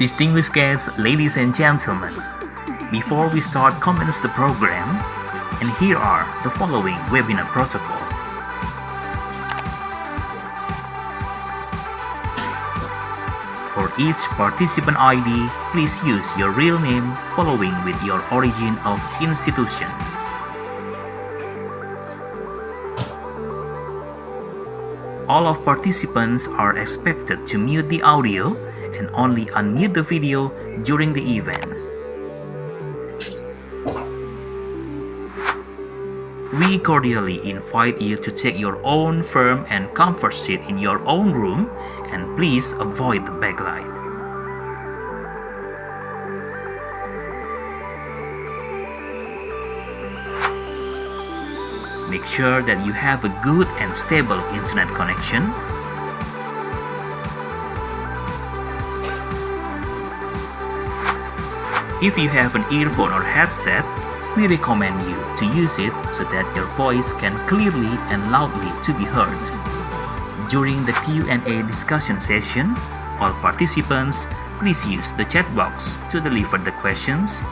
Distinguished guests, ladies and gentlemen, before we start commence the program, and here are the following webinar protocol. For each participant ID, please use your real name following with your origin of institution. All of participants are expected to mute the audio and only unmute the video during the event. We cordially invite you to take your own firm and comfort seat in your own room, and please avoid the backlight. Make sure that you have a good and stable internet connection. If you have an earphone or headset, we recommend you to use it so that your voice can clearly and loudly to be heard. During the Q&A discussion session, all participants, please use the chat box to deliver the questions.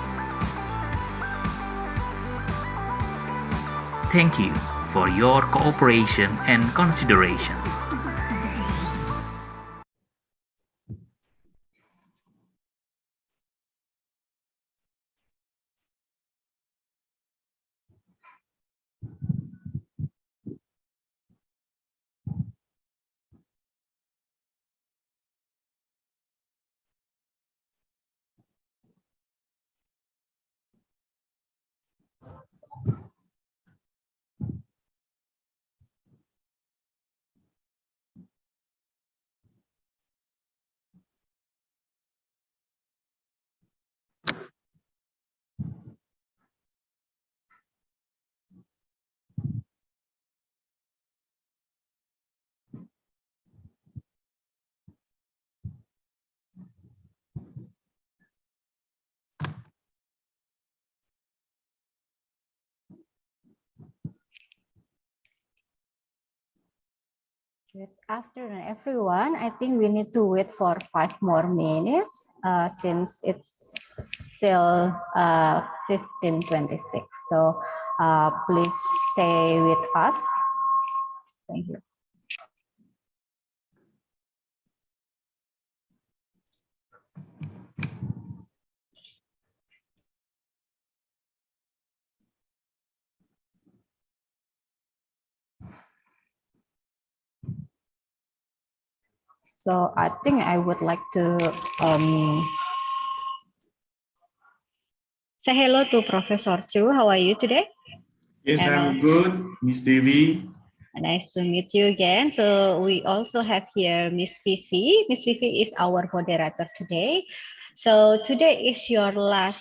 Thank you for your cooperation and consideration. Good afternoon, everyone. I think we need to wait for 5 more minutes since it's still 15:26. So please stay with us. Thank you. So I think I would like to say hello to Professor Chu. How are you today? Yes, I'm good, Miss Devi. Nice to meet you again. So we also have here Miss Vivi. Miss Vivi is our moderator today. So today is your last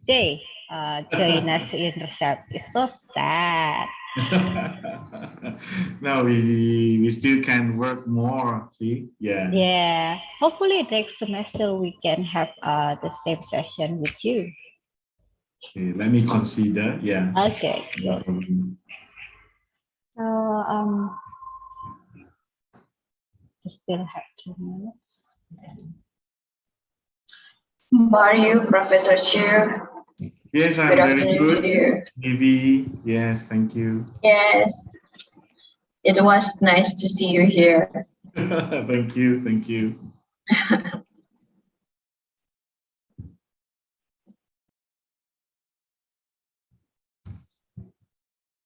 day join us in Recept. It's so sad. No, we still can work more. See, yeah. Yeah. Hopefully next semester we can have the same session with you. Okay, let me consider. Yeah. Okay. So still have 2 minutes. How are you, Professor Chu? Yes, I'm Good very afternoon good. to you. Maybe, yes, thank you. Yes, it was nice to see you here. Thank you, thank you.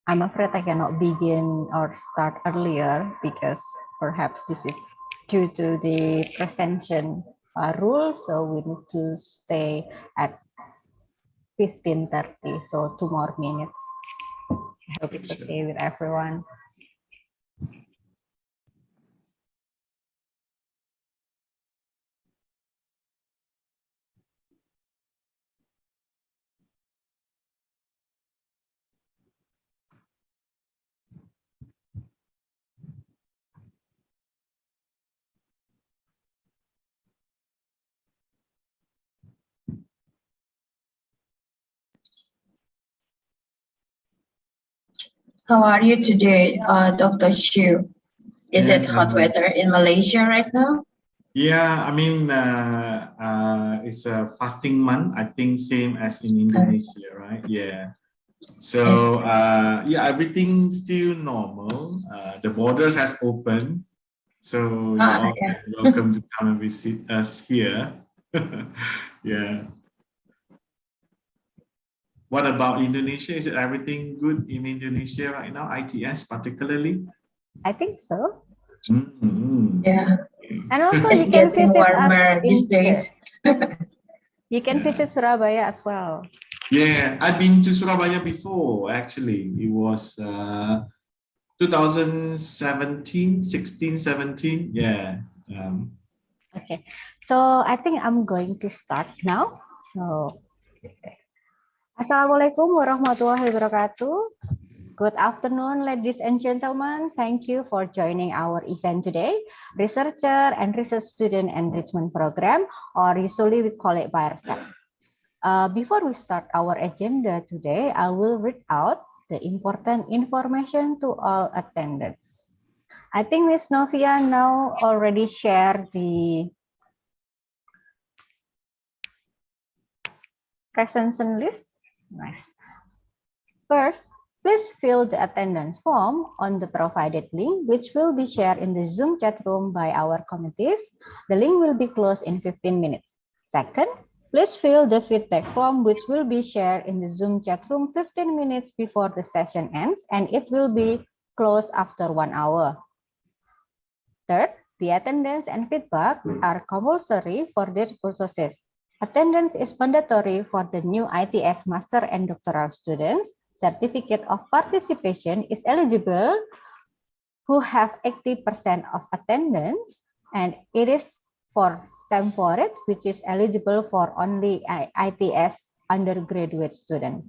I'm afraid I cannot begin or start earlier because perhaps this is due to the presentation rule. So we need to stay at 15:30. So 2 more minutes. I hope it's Sure. okay with everyone. How are you today, Dr. Xu? Is it Yes, hot weather in Malaysia right now? yeah, I mean, it's a fasting month, I think same as in Indonesia, right? Yeah. So, yeah, everything's still normal. The borders has opened. So you all Yeah. can welcome to come and visit us here. Yeah. What about Indonesia? Is it everything good in Indonesia right now? ITS particularly? I think so. Mm-hmm. Yeah, And also it's you can getting visit us warmer these in days. you can Yeah. visit Surabaya as well. Yeah, I've been to Surabaya before, actually. It was 2017, 16, 17. Yeah. Okay. So I think I'm going to start now. So Assalamualaikum warahmatullahi wabarakatuh. Good afternoon, ladies and gentlemen. Thank you for joining our event today, Researcher and Research Student Enrichment Program, or usually we call it BIRSEP. Before we start our agenda today, I will read out the important information to all attendants. I think Ms. Novia now already shared the presentation list. Nice. First, please fill the attendance form on the provided link, which will be shared in the Zoom chat room by our committees. The link will be closed in 15 minutes. Second, please fill the feedback form, which will be shared in the Zoom chat room 15 minutes before the session ends, and it will be closed after 1 hour. Third, the attendance and feedback are compulsory for their purposes. Attendance is mandatory for the new ITS master and doctoral students. Certificate of participation is eligible who have 80% of attendance, and it is for STEM for it, which is eligible for only ITS undergraduate student.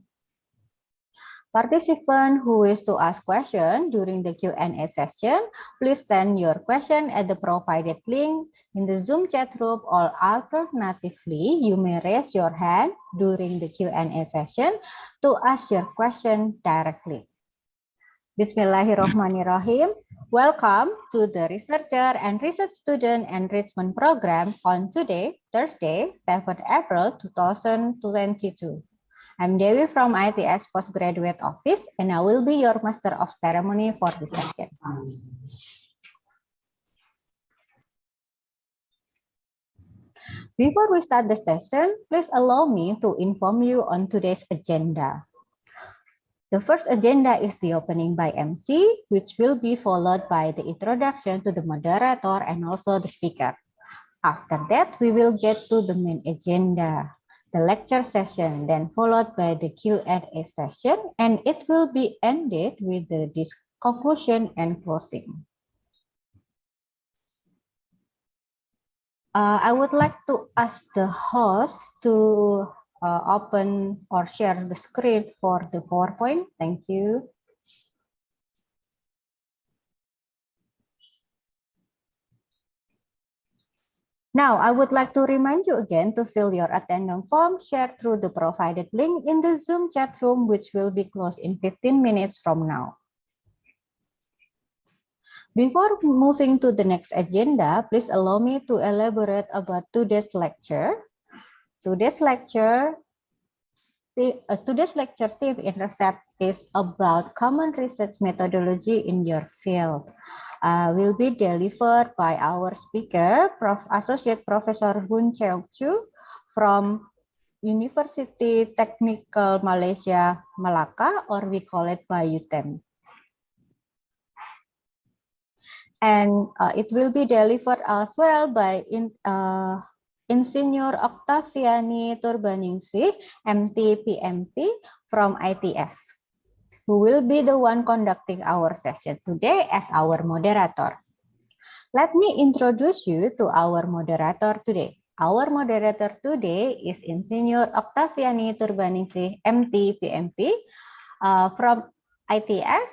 Participant who wish to ask question during the Q&A session, please send your question at the provided link in the Zoom chat room, or alternatively, you may raise your hand during the Q&A session to ask your question directly. Bismillahirrahmanirrahim. Welcome to the Researcher and Research Student Enrichment Program on today, Thursday, 7th April 2022. I'm Dewi from ITS Postgraduate Office, and I will be your Master of Ceremony for this session. Before we start the session, please allow me to inform you on today's agenda. The first agenda is the opening by MC, which will be followed by the introduction to the moderator and also the speaker. After that, we will get to the main agenda, the lecture session, then followed by the Q&A session, and it will be ended with the conclusion and closing. I would like to ask the host to open or share the screen for the PowerPoint. Thank you. Now, I would like to remind you again to fill your attendance form shared through the provided link in the Zoom chat room, which will be closed in 15 minutes from now. Before moving to the next agenda, please allow me to elaborate about today's lecture. Today's lecture theme in RESEP is about common research methodology in your field. Will be delivered by our speaker, Associate Professor Boon Cheok Chu from University Technical Malaysia Malacca, or we call it BayuTem. And it will be delivered as well by Insinyur Oktaviani Turbaningsih, MT PMP from ITS, who will be the one conducting our session today as our moderator. Let me introduce you to our moderator today. Our moderator today is Insinyur Oktaviani Turbaningsih, MT PMP from ITS.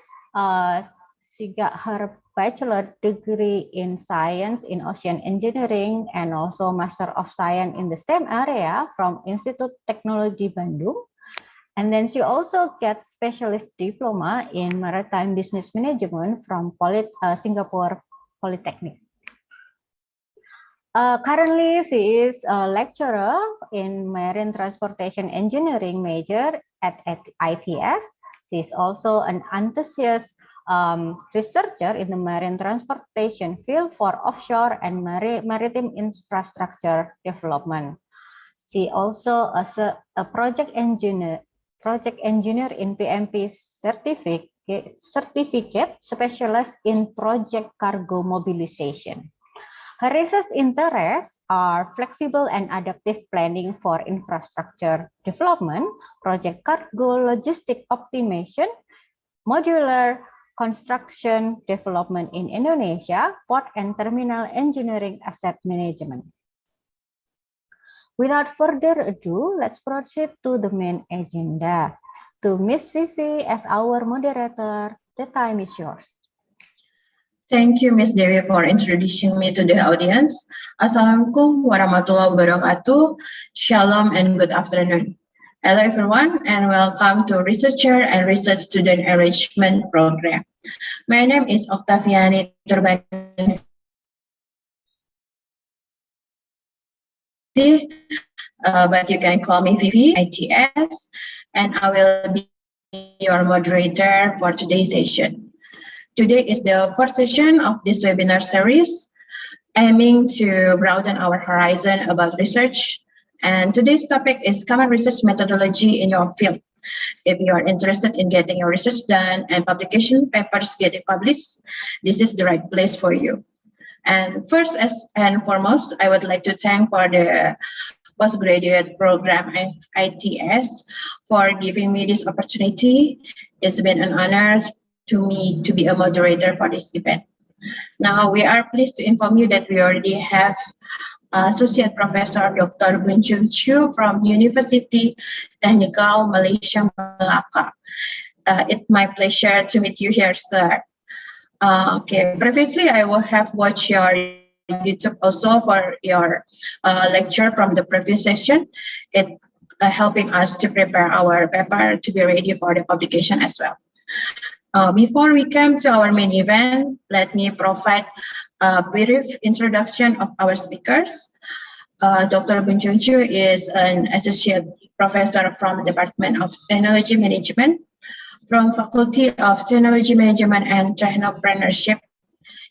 She got her bachelor degree in science in ocean engineering and also Master of Science in the same area from Institute Technology Bandung. And then she also gets specialist diploma in maritime business management from Singapore Polytechnic. Currently, she is a lecturer in marine transportation engineering major at ITS. She is also an enthusiast researcher in the marine transportation field for offshore and maritime infrastructure development. She also is a project engineer in PMP certificate specialist in project cargo mobilization. Her research interests are flexible and adaptive planning for infrastructure development, project cargo logistic optimization, modular construction development in Indonesia, port and terminal engineering asset management. Without further ado, let's proceed to the main agenda. To Miss Vivi as our moderator, the time is yours. Thank you, Ms. Dewi, for introducing me to the audience. Assalamualaikum warahmatullahi wabarakatuh. Shalom and good afternoon. Hello, everyone, and welcome to Researcher and Research Student Enrichment Program. My name is Oktaviani Turbaningsih, but you can call me Vivi, ITS, and I will be your moderator for today's session. Today is the fourth session of this webinar series, aiming to broaden our horizon about research. And today's topic is common research methodology in your field. If you are interested in getting your research done and publication papers getting published, this is the right place for you. And first and foremost, I would like to thank for the postgraduate program at ITS for giving me this opportunity. It's been an honor to me to be a moderator for this event. Now, we are pleased to inform you that we already have Associate Professor Dr. Bunjung Chu from University Technical Malaysia Malacca. It's my pleasure to meet you here, sir. Okay, previously I will have watched your YouTube also for your lecture from the previous session. It helping us to prepare our paper to be ready for the publication as well. Before we come to our main event, let me provide a brief introduction of our speakers. Dr. Bunjung Chu is an associate professor from the Department of Technology Management, from Faculty of Technology Management and Technopreneurship,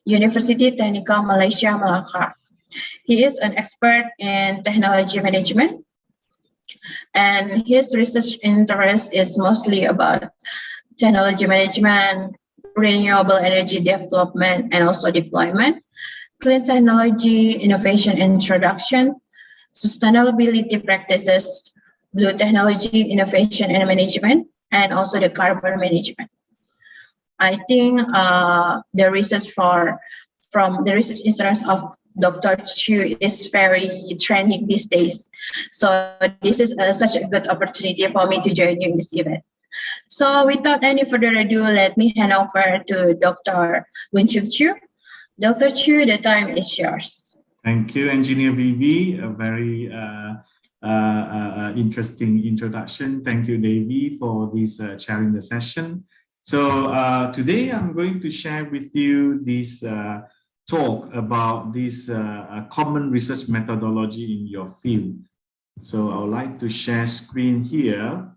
University Technical Malaysia Malacca. He is an expert in technology management, and his research interest is mostly about technology management, renewable energy development and also deployment, clean technology, innovation introduction, sustainability practices, blue technology, innovation and management, and also the carbon management. I think the research from the research interest of Dr. Chu is very trending these days. So this is such a good opportunity for me to join you in this event. So without any further ado, let me hand over to Dr. Bunjung Chu. Dr. Chu, the time is yours. Thank you, Engineer Vivi. A very interesting introduction. Thank you, Devi, for this chairing the session. So today I'm going to share with you this talk about this common research methodology in your field. So I would like to share screen here.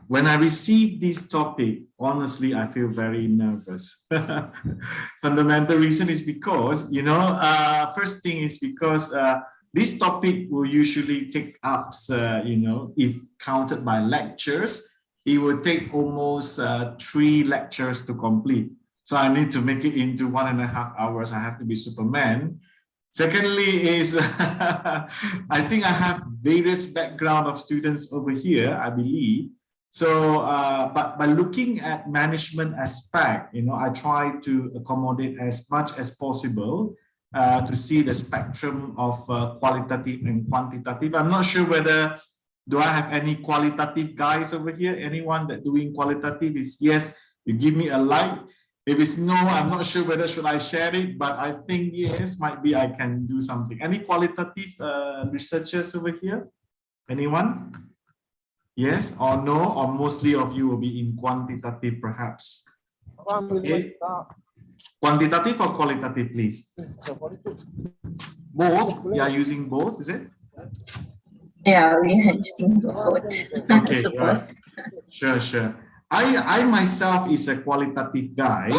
When I received this topic, honestly, I feel very nervous. Fundamental reason is because, first thing is because this topic will usually take up, if counted by lectures, it will take almost 3 lectures to complete. So I need to make it into 1.5 hours. I have to be Superman. Secondly is, I think I have various background of students over here, I believe. So, but by looking at management aspect, I try to accommodate as much as possible to see the spectrum of qualitative and quantitative. I'm not sure whether, do I have any qualitative guys over here? Anyone that doing qualitative? Is yes, you give me a like. If it's no, I'm not sure whether should I share it, but I think yes, might be I can do something. Any qualitative researchers over here? Anyone? Yes or no, or mostly of you will be in quantitative perhaps? Okay. Quantitative or qualitative, please? Both? You are using both, is it? Yeah, we are using both. Okay, Suppose. Right. Sure. I myself is a qualitative guy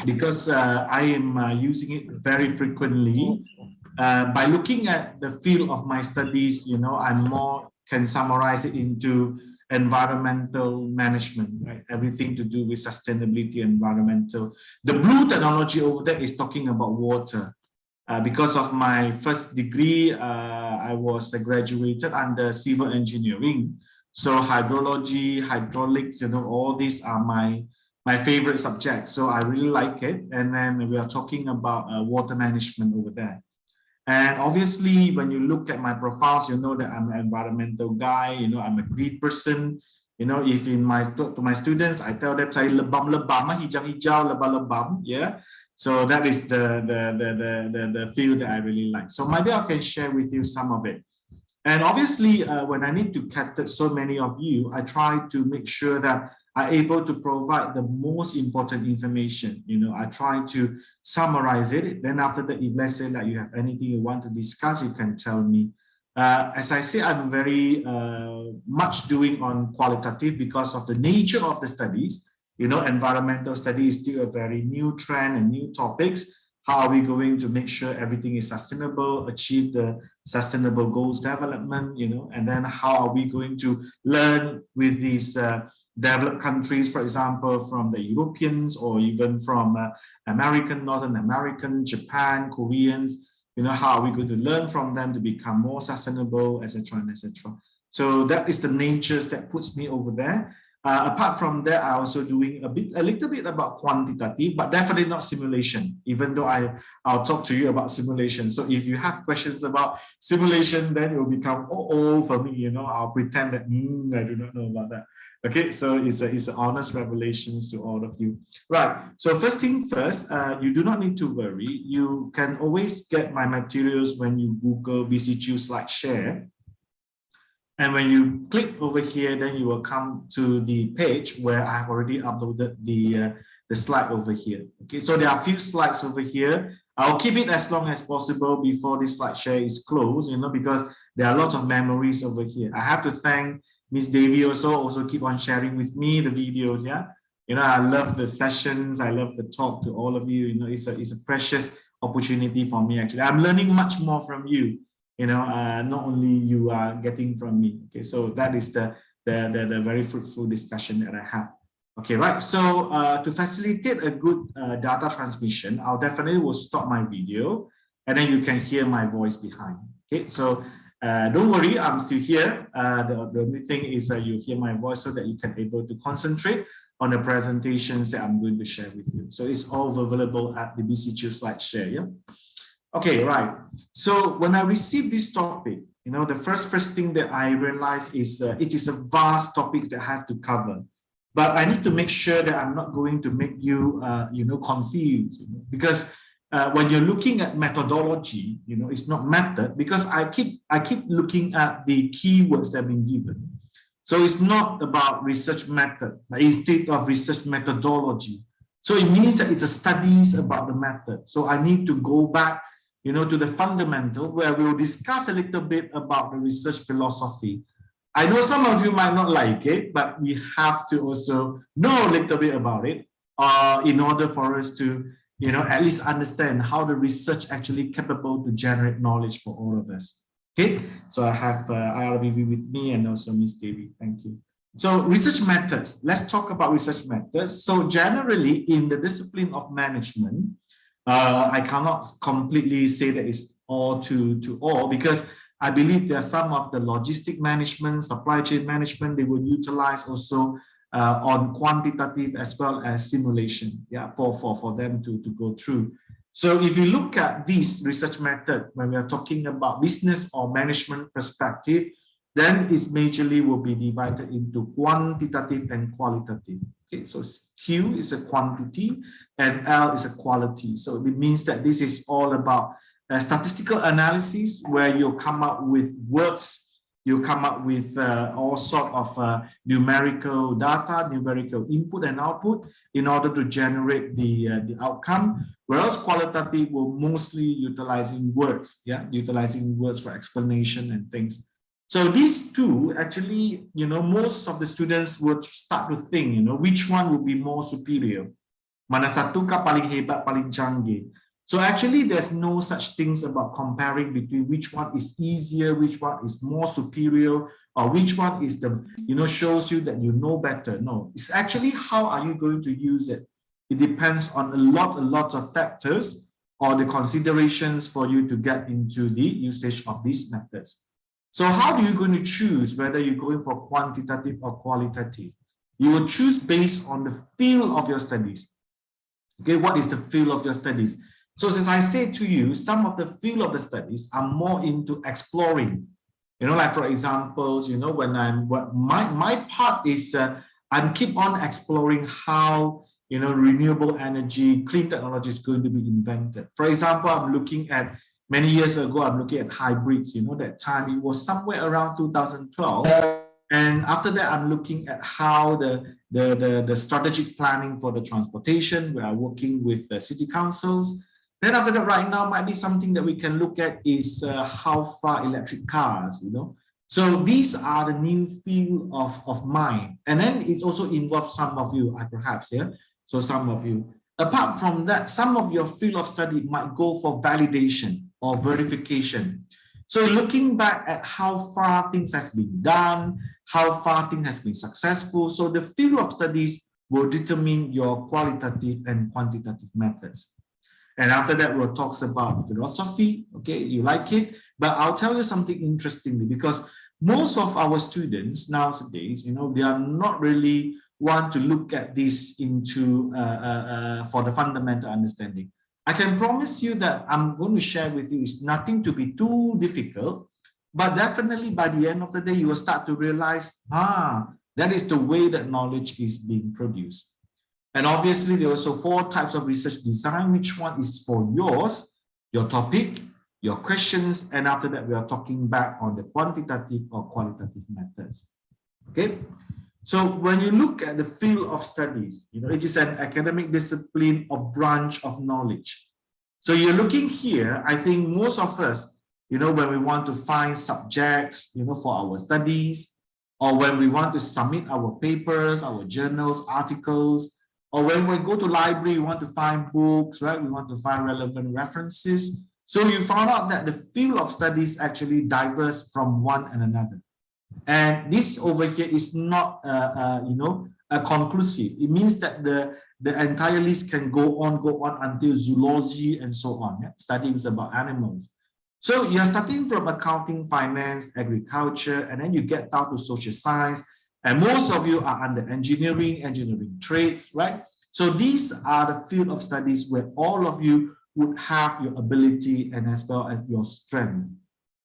because I am using it very frequently. By looking at the field of my studies, I'm more can summarize it into environmental management, right? Everything to do with sustainability, environmental. The blue technology over there is talking about water. Because of my first degree, I was graduated under civil engineering. So hydrology, hydraulics, all these are my favorite subjects. So I really like it. And then we are talking about water management over there. And obviously, when you look at my profiles, you know that I'm an environmental guy. I'm a green person. If to my students, I tell them saya lebam-lebam, hijau-hijau, lebam-lebam. Yeah. So that is the field that I really like. So maybe I can share with you some of it. And obviously, when I need to capture so many of you, I try to make sure that I'm able to provide the most important information. I try to summarize it. Then after that, if let's say that you have anything you want to discuss, you can tell me. As I say, I'm very much doing on qualitative because of the nature of the studies. Environmental studies is still a very new trend and new topics. How are we going to make sure everything is sustainable, achieve the sustainable goals development, and then how are we going to learn with these developed countries, for example, from the Europeans or even from Northern American, Japan, Koreans, how are we going to learn from them to become more sustainable, etc., and etc. So that is the natures that puts me over there. Apart from that, I also doing a little bit about quantitative, but definitely not simulation, even though I'll talk to you about simulation. So if you have questions about simulation, then it will become for me, I'll pretend that I do not know about that. Okay, so it's an honest revelations to all of you. Right, so first thing first, you do not need to worry. You can always get my materials when you Google BCQ SlideShare. And when you click over here, then you will come to the page where I've already uploaded the slide over here. Okay, so there are a few slides over here. I'll keep it as long as possible before this slide share is closed, because there are lots of memories over here. I have to thank Miss Devi also keep on sharing with me the videos. Yeah, I love the sessions. I love the talk to all of you. It's a precious opportunity for me. Actually, I'm learning much more from you. Not only you are getting from me. Okay, so that is the very fruitful discussion that I have. Okay, right. So to facilitate a good data transmission, I'll definitely will stop my video, and then you can hear my voice behind. Okay, so don't worry, I'm still here. The only thing is you hear my voice so that you can able to concentrate on the presentations that I'm going to share with you. So it's all available at the BCQ SlideShare. Yeah. Okay, right. So when I received this topic, the first thing that I realized is it is a vast topic that I have to cover. But I need to make sure that I'm not going to make you, confused. Because when you're looking at methodology, it's not method. Because I keep looking at the keywords that have been given. So it's not about research method, but instead of research methodology. So it means that it's a studies about the method. So I need to go back to the fundamental, where we'll discuss a little bit about the research philosophy. I know some of you might not like it, but we have to also know a little bit about it in order for us to at least understand how the research actually capable to generate knowledge for all of us. Okay, so I have IRBV with me and also Miss Devi. Thank you. So research methods, let's talk about research methods. So generally in the discipline of management, I cannot completely say that it's all to all, because I believe there are some of the logistic management, supply chain management, they will utilize also on quantitative as well as simulation, yeah, for them to go through. So if you look at this research method, when we are talking about business or management perspective, then it majorly will be divided into quantitative and qualitative. Okay, so Q is a quantity and L is a quality. So it means that this is all about statistical analysis, where you come up with words, you come up with all sort of numerical data, numerical input and output in order to generate the outcome. Whereas qualitative will mostly utilizing words, yeah, utilizing words for explanation and things. So these two actually, most of the students would start to think, which one would be more superior. Mana satu kah paling hebat, paling canggih. So actually, there's no such things about comparing between which one is easier, which one is more superior, or which one is the, shows you that you know better. No, it's actually how are you going to use it. It depends on a lot of factors or the considerations for you to get into the usage of these methods. So how are you going to choose whether you're going for quantitative or qualitative? You will choose based on the field of your studies. Okay, what is the field of your studies? So as I said to you, some of the field of the studies are more into exploring. Like for example, when my part is I keep on exploring how renewable energy, clean technology is going to be invented. For example, I'm looking at many years ago, I'm looking at hybrids. That time it was somewhere around 2012. And after that, I'm looking at how the strategic planning for the transportation, we are working with the city councils. Then after that, right now might be something that we can look at is how far electric cars, So these are the new field of mine. And then it's also involves some of you, perhaps, yeah? So some of you. Apart from that, some of your field of study might go for validation or verification. So looking back at how far things has been done, how far things has been successful. So the field of studies will determine your qualitative and quantitative methods. And after that, we'll talk about philosophy. Okay, you like it, but I'll tell you something interestingly, because most of our students nowadays, they are not really want to look at this into for the fundamental understanding. I can promise you that I'm going to share with you is nothing to be too difficult, but definitely by the end of the day, you will start to realize, that is the way that knowledge is being produced. And obviously, there are also 4 types of research design. Which one is for yours, your topic, your questions, and after that, we are talking back on the quantitative or qualitative methods. Okay. So when you look at the field of studies, it is an academic discipline or branch of knowledge. So you're looking here, I think most of us, when we want to find subjects, for our studies, or when we want to submit our papers, our journals, articles, or when we go to library, we want to find books, right? We want to find relevant references. So you found out that the field of studies actually diverse from one and another. And this over here is not, conclusive. It means that the entire list can go on until zoology and so on. Yeah? Studies about animals. So you're starting from accounting, finance, agriculture, and then you get down to social science. And most of you are under engineering trades, right? So these are the field of studies where all of you would have your ability and as well as your strength.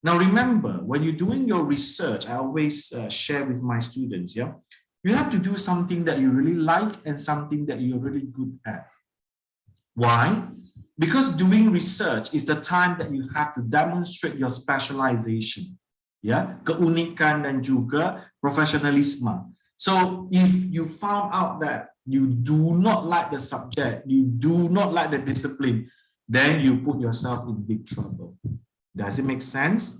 Now, remember, when you're doing your research, I always share with my students, yeah, you have to do something that you really like and something that you're really good at. Why? Because doing research is the time that you have to demonstrate your specialization, yeah, keunikan dan juga professionalisme. So if you found out that you do not like the subject, you do not like the discipline, then you put yourself in big trouble. Does it make sense?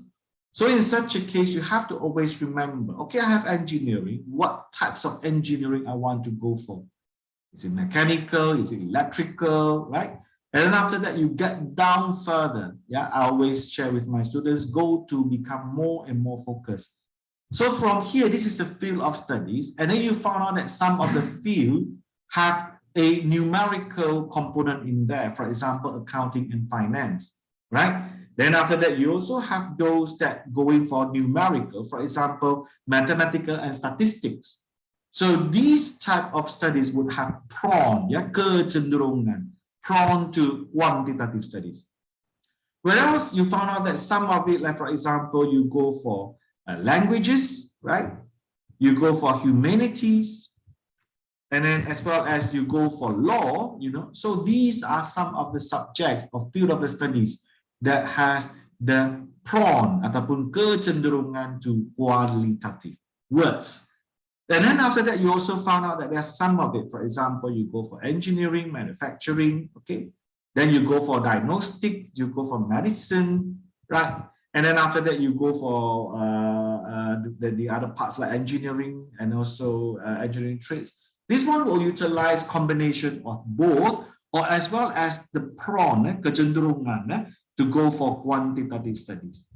So in such a case, you have to always remember, okay, I have engineering. What types of engineering I want to go for? Is it mechanical? Is it electrical, right? And then after that, you get down further. Yeah, I always share with my students, go to become more and more focused. So from here, this is the field of studies. And then you found out that some of the field have a numerical component in there. For example, accounting and finance, right? Then after that, you also have those that going for numerical, for example, mathematical and statistics. So these type of studies would have prone, yeah, kecenderungan, prone to quantitative studies. Whereas you found out that some of it, like for example, you go for languages, right? You go for humanities, and then as well as you go for law, you know. So these are some of the subjects or field of the studies that has the prone ataupun kecenderungan to qualitative words. And then after that, you also found out that there's some of it. For example, you go for engineering, manufacturing, okay? Then you go for diagnostics, you go for medicine, right? And then after that, you go for the other parts like engineering and also engineering trades. This one will utilize combination of both, or as well as the prone, kecenderungan, to go for quantitative studies.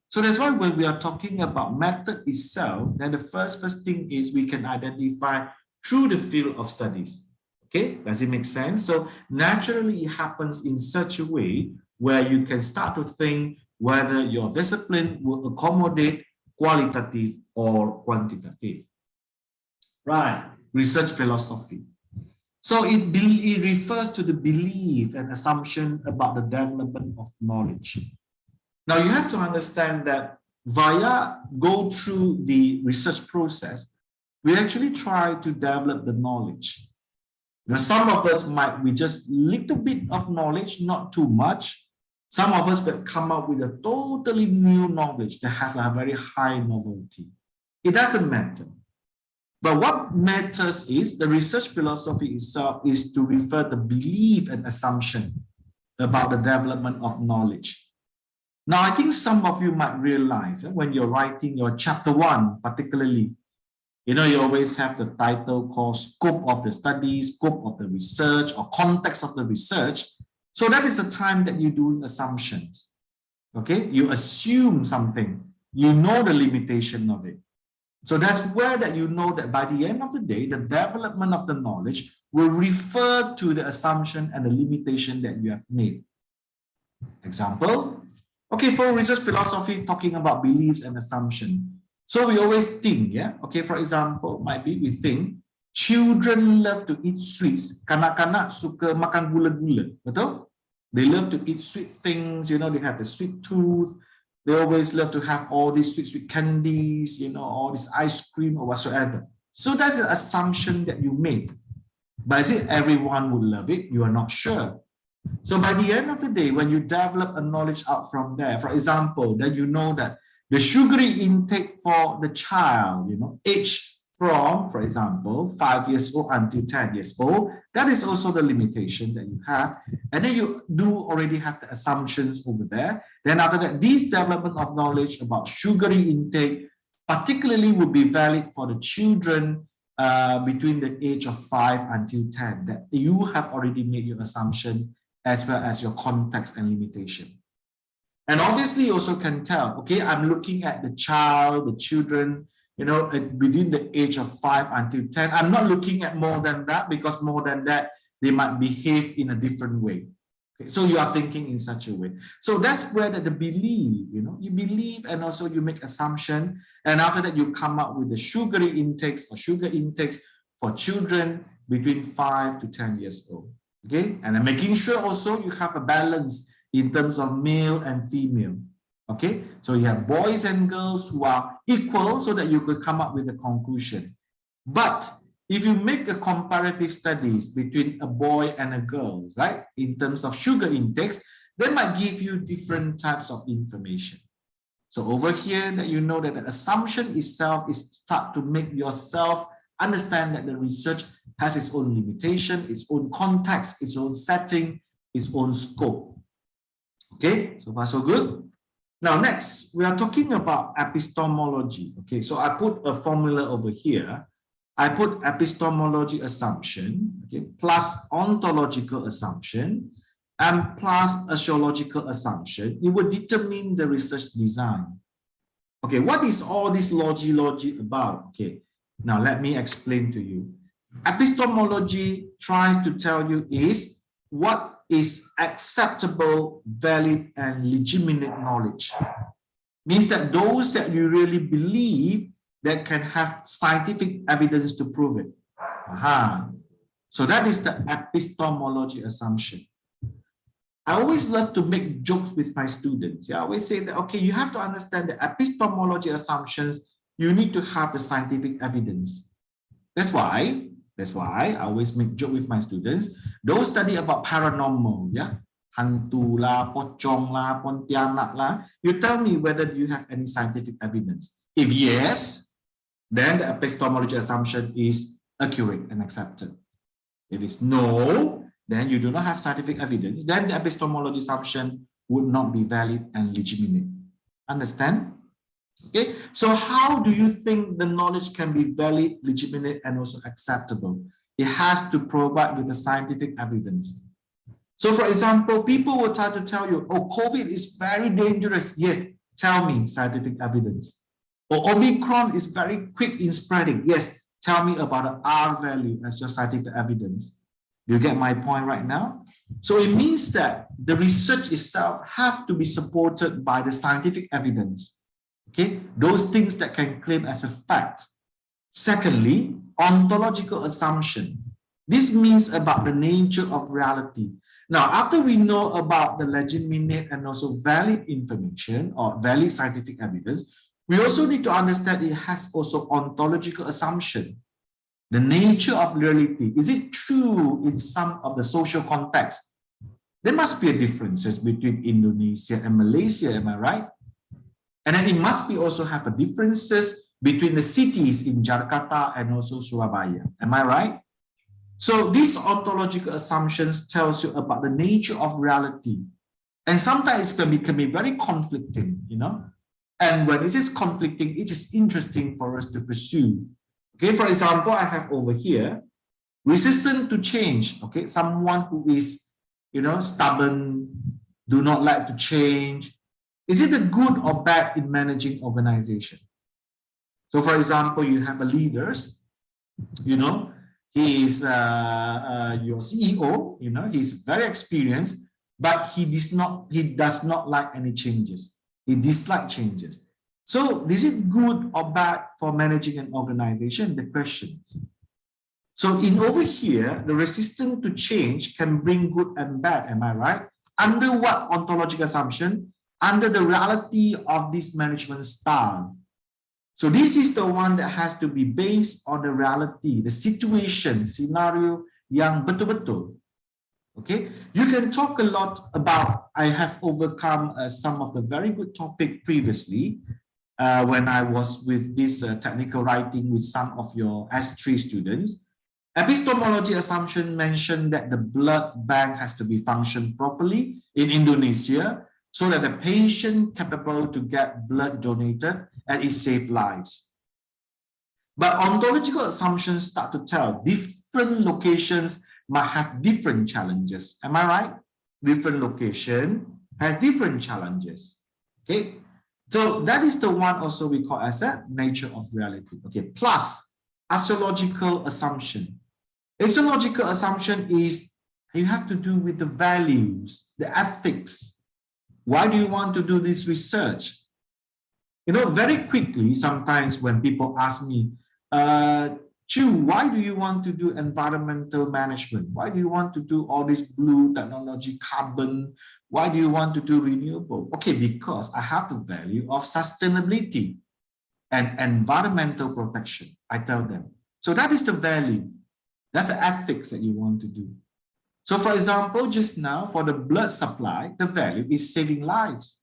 So that's why when we are talking about method itself, then the first thing is we can identify through the field of studies. Okay, does it make sense? So naturally it happens in such a way where you can start to think whether your discipline will accommodate qualitative or quantitative. Right, research philosophy. So it refers to the belief and assumption about the development of knowledge. Now you have to understand that go through the research process, we actually try to develop the knowledge. Now some of us might be just little bit of knowledge, not too much. Some of us will come up with a totally new knowledge that has a very high novelty. It doesn't matter. But what matters is the research philosophy itself is to refer the belief and assumption about the development of knowledge. Now, I think some of you might realize when you're writing your chapter 1, particularly, you know, you always have the title called scope of the study, scope of the research, or context of the research. So that is the time that you do assumptions. Okay, you assume something, you know the limitation of it. So that's where that you know that by the end of the day, the development of the knowledge will refer to the assumption and the limitation that you have made. Example, okay, for research philosophy, talking about beliefs and assumption. So we always think, yeah, okay, for example, might be we think children love to eat sweets. Kanak-kanak suka makan gula-gula, betul? They love to eat sweet things, you know, they have the sweet tooth. They always love to have all these sweet candies, you know, all this ice cream or whatsoever. So that's an assumption that you made. But is it everyone would love it? You are not sure. So by the end of the day, when you develop a knowledge out from there, for example, then you know that the sugary intake for the child, you know, age from, for example, 5 years old until 10 years old, that is also the limitation that you have. And then you do already have the assumptions over there. Then after that, this development of knowledge about sugary intake, particularly would be valid for the children between the age of 5 until 10, that you have already made your assumption as well as your context and limitation. And obviously you also can tell, okay, I'm looking at the child, the children, you know, within the age of 5 until 10. I'm not looking at more than that, because more than that, they might behave in a different way. Okay, so you are thinking in such a way. So that's where the belief, you know, you believe and also you make assumption. And after that, you come up with the sugary intakes or sugar intakes for children between 5 to 10 years old. Okay, and then making sure also you have a balance in terms of male and female. Okay, so you have boys and girls who are equal so that you could come up with a conclusion. But if you make a comparative studies between a boy and a girl, right, in terms of sugar intakes, they might give you different types of information. So over here that you know that the assumption itself is start to make yourself understand that the research has its own limitation, its own context, its own setting, its own scope. Okay, so far so good. Now next, we are talking about epistemology. Okay, so I put a formula over here. I put epistemology assumption, okay, plus ontological assumption, and plus a sociological assumption, it would determine the research design. Okay, what is all this logi about? Okay, now let me explain to you. Epistemology tries to tell you is what is acceptable, valid, and legitimate knowledge. Means that those that you really believe that can have scientific evidence to prove it. Aha. So that is the epistemology assumption. I always love to make jokes with my students. I always say that, okay, you have to understand the epistemology assumptions, you need to have the scientific evidence. That's why I always make joke with my students. Those study about paranormal, hantu lah, pocong lah, pontianak lah, you tell me whether you have any scientific evidence. If yes, then the epistemology assumption is accurate and accepted. If it's no, then you do not have scientific evidence, then the epistemology assumption would not be valid and legitimate. Understand? Okay, so how do you think the knowledge can be valid, legitimate, and also acceptable? It has to provide with the scientific evidence. So for example, people will try to tell you, oh, COVID is very dangerous. Yes, tell me scientific evidence. Or Omicron is very quick in spreading. Yes, tell me about the R value as your scientific evidence. You get my point right now? So it means that the research itself have to be supported by the scientific evidence. Okay, those things that can claim as a fact. Secondly, ontological assumption. This means about the nature of reality. Now, after we know about the legitimate and also valid information or valid scientific evidence, we also need to understand it has also ontological assumption. The nature of reality, is it true in some of the social context? There must be a differences between Indonesia and Malaysia, am I right? And then it must be also have a differences between the cities in Jakarta and also Surabaya, am I right? So these ontological assumptions tells you about the nature of reality. And sometimes it can be very conflicting, you know? And when it is conflicting, it is interesting for us to pursue. Okay, for example, I have over here, resistant to change. Okay, someone who is, you know, stubborn, do not like to change. Is it a good or bad in managing organization? So for example, you have a leaders, you know, he is your CEO, you know, he's very experienced, but he does not like any changes. He dislikes changes. So is it good or bad for managing an organization? The questions. So in over here, the resistance to change can bring good and bad, am I right? Under what ontological assumption? Under the reality of this management style. So this is the one that has to be based on the reality, the situation, scenario yang betul-betul. Okay, you can talk a lot about, I have overcome some of the very good topic previously when I was with this technical writing with some of your S3 students. Epistemology assumption mentioned that the blood bank has to be functioned properly in Indonesia so that the patient capable to get blood donated and it save lives. But ontological assumptions start to tell different locations might have different challenges. Am I right? Different location has different challenges. Okay, so that is the one also we call as a nature of reality. Okay, plus axiological assumption. Axiological assumption is you have to do with the values, the ethics. Why do you want to do this research? You know, very quickly, sometimes when people ask me, Chu, why do you want to do environmental management? Why do you want to do all this blue technology, carbon? Why do you want to do renewable? Okay, because I have the value of sustainability and environmental protection, I tell them. So that is the value. That's the ethics that you want to do. So for example, just now for the blood supply, the value is saving lives.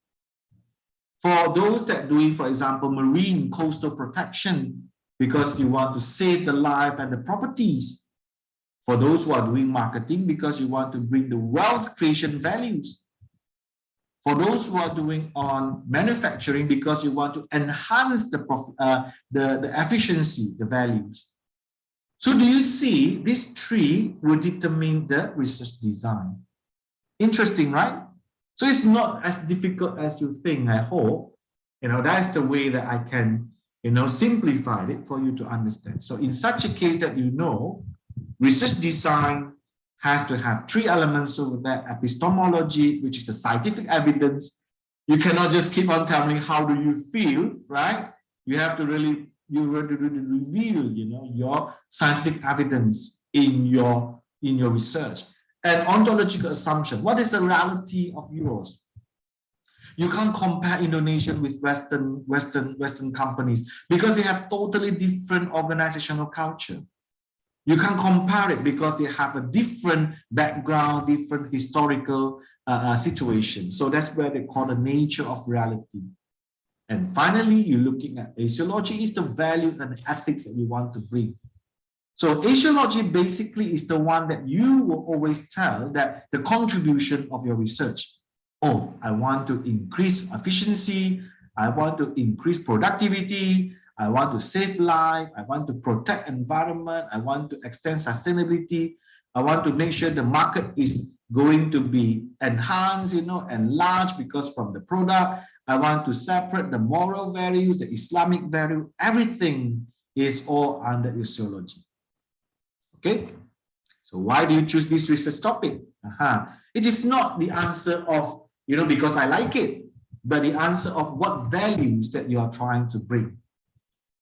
For those that doing, for example, marine coastal protection, because you want to save the life and the properties. For those who are doing marketing, because you want to bring the wealth creation values. For those who are doing on manufacturing, because you want to enhance the efficiency, the values. So do you see this tree will determine the research design? Interesting, right? So it's not as difficult as you think, I hope. That's the way that I can, simplify it for you to understand. So in such a case that research design has to have 3 elements over there: epistemology, which is the scientific evidence. You cannot just keep on telling me how do you feel, right? You have to really reveal, your scientific evidence in your research. And ontological assumption. What is the reality of yours? You can't compare Indonesian with Western companies because they have totally different organizational culture. You can't compare it because they have a different background, different historical situation. So that's where they call the nature of reality. And finally, you're looking at Asiology is the values and the ethics that you want to bring. So Asiology basically is the one that you will always tell that the contribution of your research. Oh, I want to increase efficiency. I want to increase productivity. I want to save life. I want to protect environment. I want to extend sustainability. I want to make sure the market is going to be enhanced, enlarged because from the product. I want to separate the moral values, the Islamic value. Everything is all under Asiology. Okay, so why do you choose this research topic? It is not the answer of, because I like it, but the answer of what values that you are trying to bring.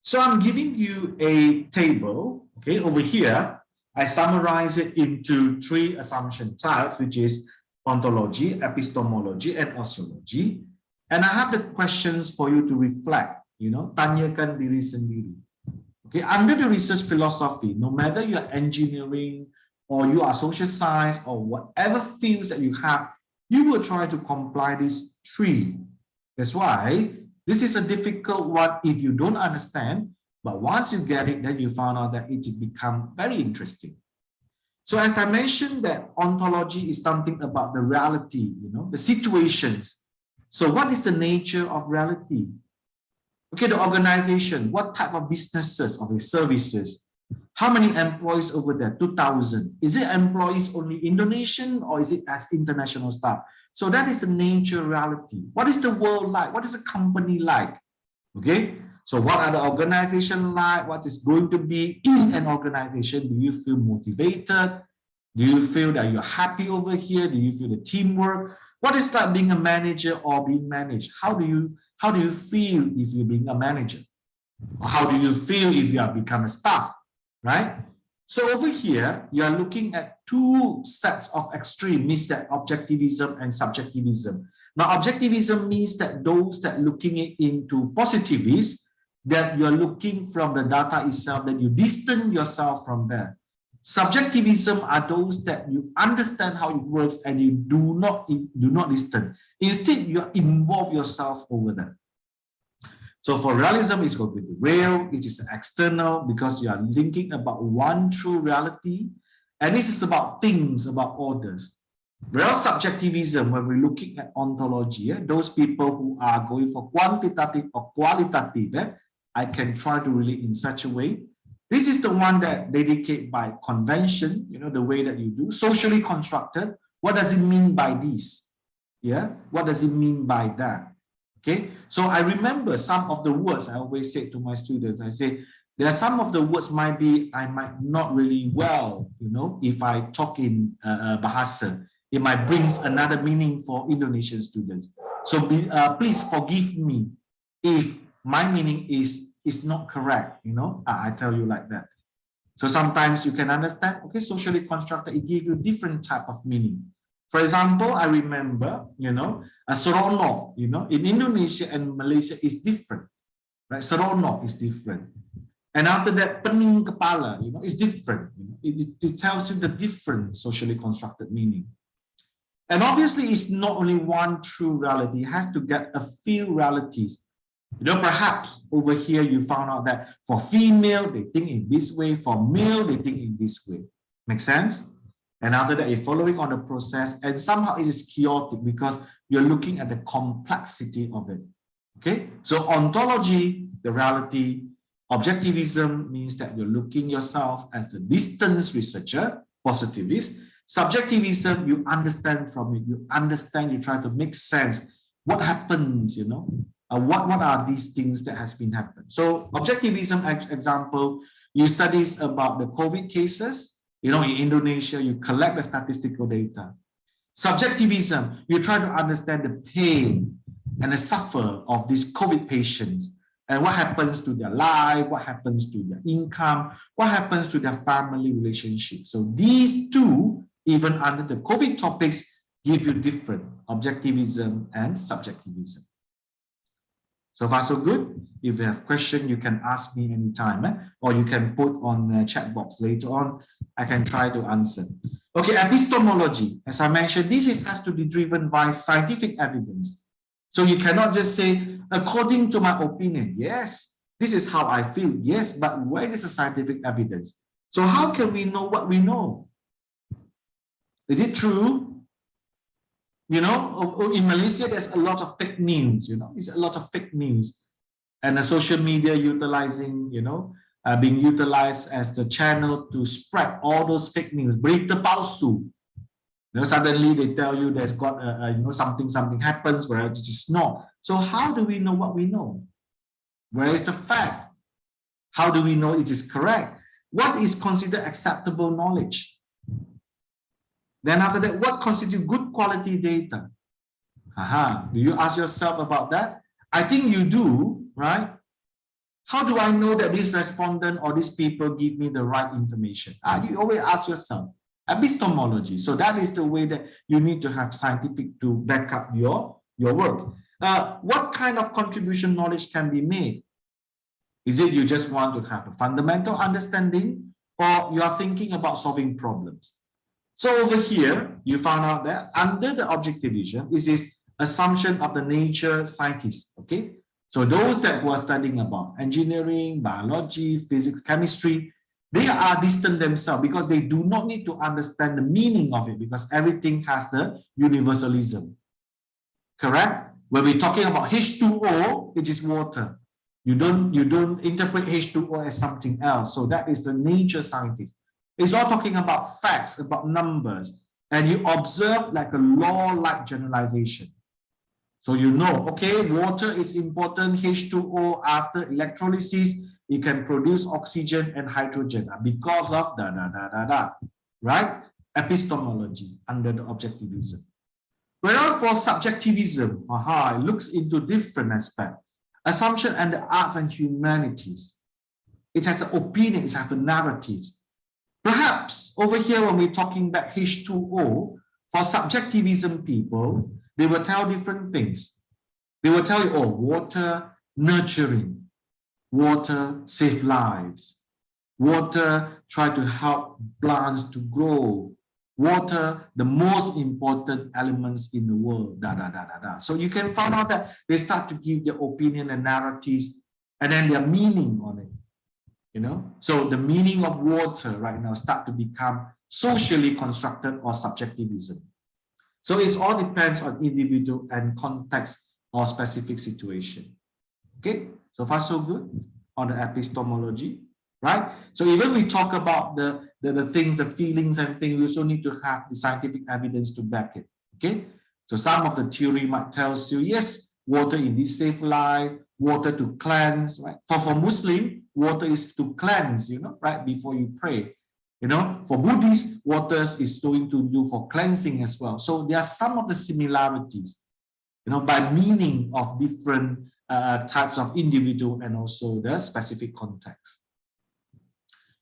So I'm giving you a table, okay, over here. I summarize it into 3 assumption types, which is ontology, epistemology, and osiology. And I have the questions for you to reflect, tanyakan diri sendiri. Okay, under the research philosophy, no matter you're engineering or you are social science or whatever fields that you have, you will try to comply these 3. That's why this is a difficult one if you don't understand, but once you get it, then you found out that it become very interesting. So as I mentioned that ontology is something about the reality, the situations. So what is the nature of reality? Okay, the organization, what type of businesses or services? How many employees over there? 2,000. Is it employees only Indonesian or is it as international staff? So that is the nature reality. What is the world like? What is a company like? Okay, so what are the organization like? What is going to be in an organization? Do you feel motivated? Do you feel that you're happy over here? Do you feel the teamwork? What is that being a manager or being managed? How do you feel if you're being a manager? Or how do you feel if you have become a staff, right? So over here, you are looking at 2 sets of extreme, means that objectivism and subjectivism. Now, objectivism means that those that looking into positivists, that you're looking from the data itself, that you distance yourself from there. Subjectivism are those that you understand how it works and you do not listen. Instead, you involve yourself over there. So for realism, it's going to be real, it is external because you are thinking about one true reality, and this is about things, about others. Whereas subjectivism, when we're looking at ontology, those people who are going for quantitative or qualitative, I can try to really in such a way. This is the one that dedicate by convention, the way that you do, socially constructed. What does it mean by this? Yeah, what does it mean by that? Okay, so I remember some of the words I always say to my students. I say, there are some of the words I might not really well, if I talk in Bahasa, it might bring another meaning for Indonesian students. So please forgive me if my meaning is not correct, I tell you like that. So sometimes you can understand, okay, socially constructed, it gives you different type of meaning. For example, I remember, a seronok, in Indonesia and Malaysia is different, right? Seronok is different. And after that, pening kepala, is different. It tells you the different socially constructed meaning. And obviously, it's not only one true reality. It has to get a few realities. Perhaps over here, you found out that for female, they think in this way. For male, they think in this way. Make sense? And after that, you're following on the process. And somehow it is chaotic because you're looking at the complexity of it. Okay? So ontology, the reality. Objectivism means that you're looking yourself as the distance researcher, positivist. Subjectivism, you understand from it. You understand, you try to make sense. What happens, you know? What are these things that has been happened? So objectivism, example, you studies about the COVID cases, you know, in Indonesia, you collect the statistical data. Subjectivism, you try to understand the pain and the suffer of these COVID patients and what happens to their life, what happens to their income, what happens to their family relationship. So these two, even under the COVID topics, give you different objectivism and subjectivism. So far, so good. If you have questions, you can ask me anytime, or you can put on the chat box later on. I can try to answer. Okay, epistemology. As I mentioned, this has to be driven by scientific evidence. So you cannot just say, according to my opinion, yes, this is how I feel, yes, but where is the scientific evidence? So how can we know what we know? Is it true? You know, in Malaysia, there's a lot of fake news, you know, it's a lot of fake news. And the social media utilizing, you know, being utilized as the channel to spread all those fake news. Berita palsu. You know, suddenly they tell you there's got, you know, something happens where it is not. So how do we know what we know? Where is the fact? How do we know it is correct? What is considered acceptable knowledge? Then after that, what constitutes good quality data? Do you ask yourself about that? I think you do, right? How do I know that this respondent or these people give me the right information? You always ask yourself. Epistemology. So that is the way that you need to have scientific to back up your work. What kind of contribution knowledge can be made? Is it you just want to have a fundamental understanding, or you are thinking about solving problems? So over here, you found out that under the objectivism is this assumption of the nature scientists, okay? So those that who are studying about engineering, biology, physics, chemistry, they are distant themselves because they do not need to understand the meaning of it because everything has the universalism, correct? When we're talking about H2O, it is water. You don't interpret H2O as something else. So that is the nature scientist. It's all talking about facts, about numbers, and you observe like a law-like generalization. So you know, okay, water is important, H2O after electrolysis, it can produce oxygen and hydrogen because of right? Epistemology under the objectivism. Whereas for subjectivism, it looks into different aspects. Assumption and the arts and humanities. It has an opinion, it has a narrative. Perhaps over here when we're talking about H2O, for subjectivism people, they will tell different things. They will tell you, oh, water nurturing, water save lives, water try to help plants to grow, water the most important elements in the world, So you can find out that they start to give their opinion and narratives and then their meaning on it. You know, so the meaning of water right now start to become socially constructed or subjectivism. So it all depends on individual and context or specific situation. Okay, so far so good on the epistemology, right? So even we talk about the things, the feelings and things, we also need to have the scientific evidence to back it. Okay, so some of the theory might tell you, yes, water indeed save life, water to cleanse, right? For Muslim, water is to cleanse, you know, right before you pray. You know, for Buddhists, water is going to do for cleansing as well. So there are some of the similarities, you know, by meaning of different types of individual and also the specific context.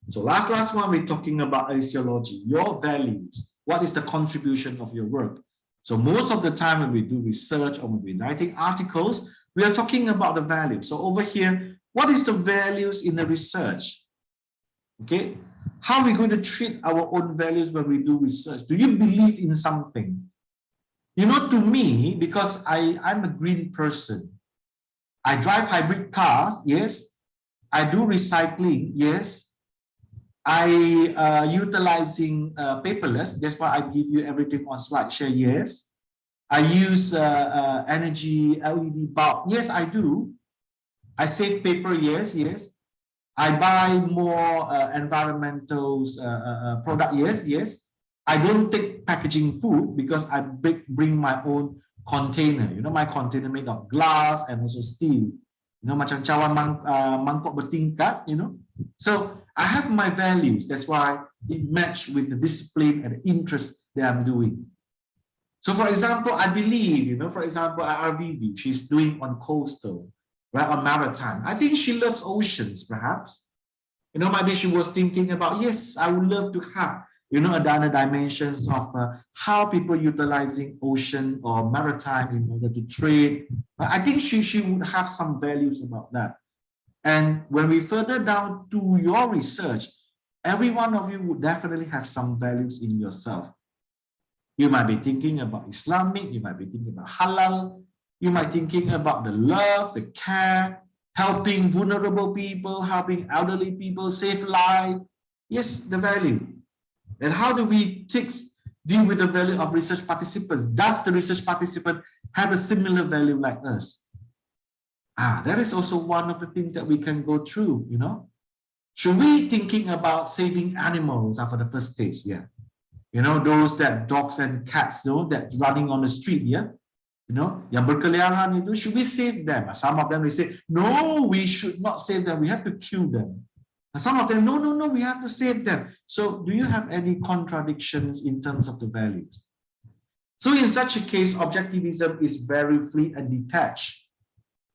So last one, we're talking about axiology, your values. What is the contribution of your work? So most of the time when we do research or when we're writing articles, we are talking about the values. So over here, what is the values in the research? Okay, how are we going to treat our own values when we do research? Do you believe in something? You know, to me, because I'm a green person, I drive hybrid cars, yes. I do recycling, yes. I utilizing paperless, that's why I give you everything on SlideShare, yes. I use energy LED bulb, yes, I do. I save paper, yes. I buy more environmental product, yes. I don't take packaging food because I bring my own container. You know, my container made of glass and also steel. You know, macam cawan mangkok bertingkat, you know. So I have my values. That's why it match with the discipline and the interest that I'm doing. So for example, I believe, you know, for example, RVV, she's doing on coastal, right, on maritime. I think she loves oceans, perhaps. You know, maybe she was thinking about, yes, I would love to have, you know, other dimensions of how people utilizing ocean or maritime in order to trade. I think she would have some values about that. And when we further down to your research, every one of you would definitely have some values in yourself. You might be thinking about Islamic, you might be thinking about halal, you might be thinking about the love, the care, helping vulnerable people, helping elderly people, save life. Yes, the value. And how do we deal with the value of research participants? Does the research participant have a similar value like us? That is also one of the things that we can go through, you know. Should we thinking about saving animals after the first stage? Yeah. You know, those that dogs and cats, you know, that running on the street, yeah. You know, yang berkeliaran itu, should we save them? Some of them will say, no, we should not save them. We have to kill them. Some of them, no, we have to save them. So do you have any contradictions in terms of the values? So in such a case, objectivism is very free and detached.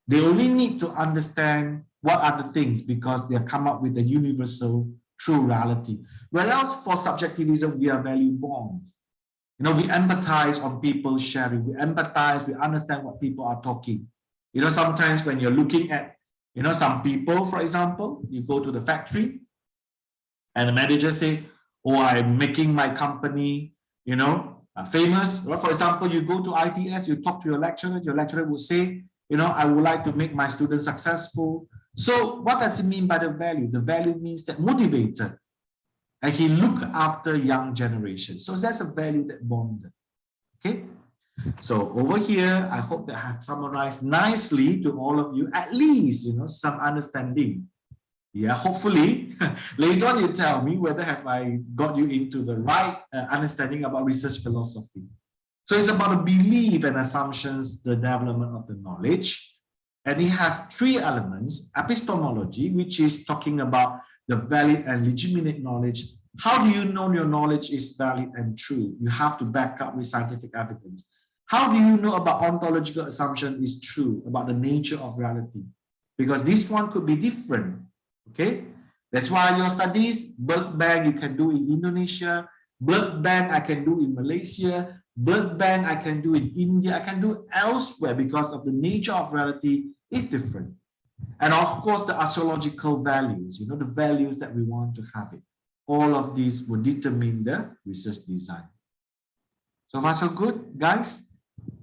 They only need to understand what are the things because they come up with a universal true reality. Whereas for subjectivism, we are value bonds. You know, we empathize on people sharing. We empathize, we understand what people are talking. You know, sometimes when you're looking at, you know, some people, for example, you go to the factory and the manager say, oh, I'm making my company, you know, famous. Well, for example, you go to ITS, you talk to your lecturer would say, you know, I would like to make my students successful. So what does it mean by the value? The value means that motivated. And he look after young generations. So that's a value that bonded. Okay. So over here, I hope that I have summarized nicely to all of you, at least, you know, some understanding. Yeah, hopefully, later on you tell me whether have I got you into the right understanding about research philosophy. So it's about the belief and assumptions, the development of the knowledge. And it has three elements: epistemology, which is talking about the valid and legitimate knowledge. How do you know your knowledge is valid and true? You have to back up with scientific evidence. How do you know about ontological assumption is true, about the nature of reality? Because this one could be different, okay? That's why your studies, blood bank you can do in Indonesia, blood bank I can do in Malaysia, blood bank I can do in India, I can do elsewhere because of the nature of reality is different. And of course, the astrological values, you know, the values that we want to have it. All of these will determine the research design. So far, so good, guys.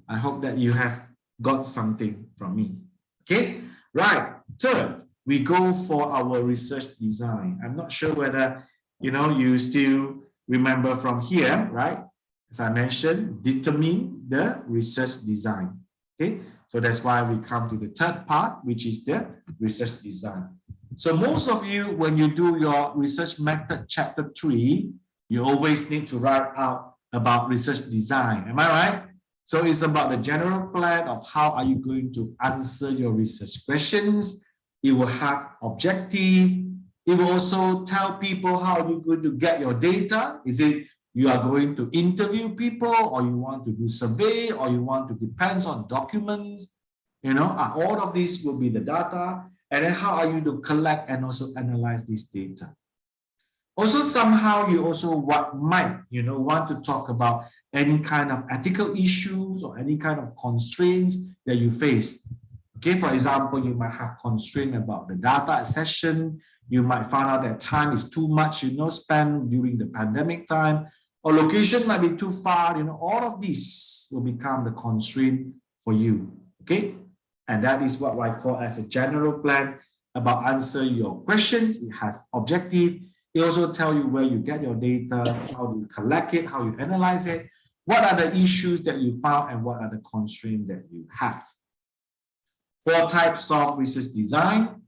I hope that you have got something from me. Okay, right. Third, we go for our research design. I'm not sure whether, you know, you still remember from here, right? As I mentioned, determine the research design. Okay, so that's why we come to the third part, which is the research design. So most of you, when you do your research method chapter 3, you always need to write out about research design. Am I right? So it's about the general plan of how are you going to answer your research questions. It will have objective. It will also tell people how you're going to get your data. Is it you are going to interview people, or you want to do survey, or you want to depends on documents? You know, all of these will be the data. And then how are you to collect and also analyze this data? Also, somehow you also might, you know, want to talk about any kind of ethical issues or any kind of constraints that you face. Okay, for example, you might have constraint about the data accession. You might find out that time is too much, you know, spent during the pandemic time, or location might be too far. You know, all of these will become the constraint for you. Okay, and that is what I call as a general plan about answer your questions. It has objective. It also tells you where you get your data, how do you collect it, how you analyze it, what are the issues that you found, and what are the constraints that you have. 4 types of research design.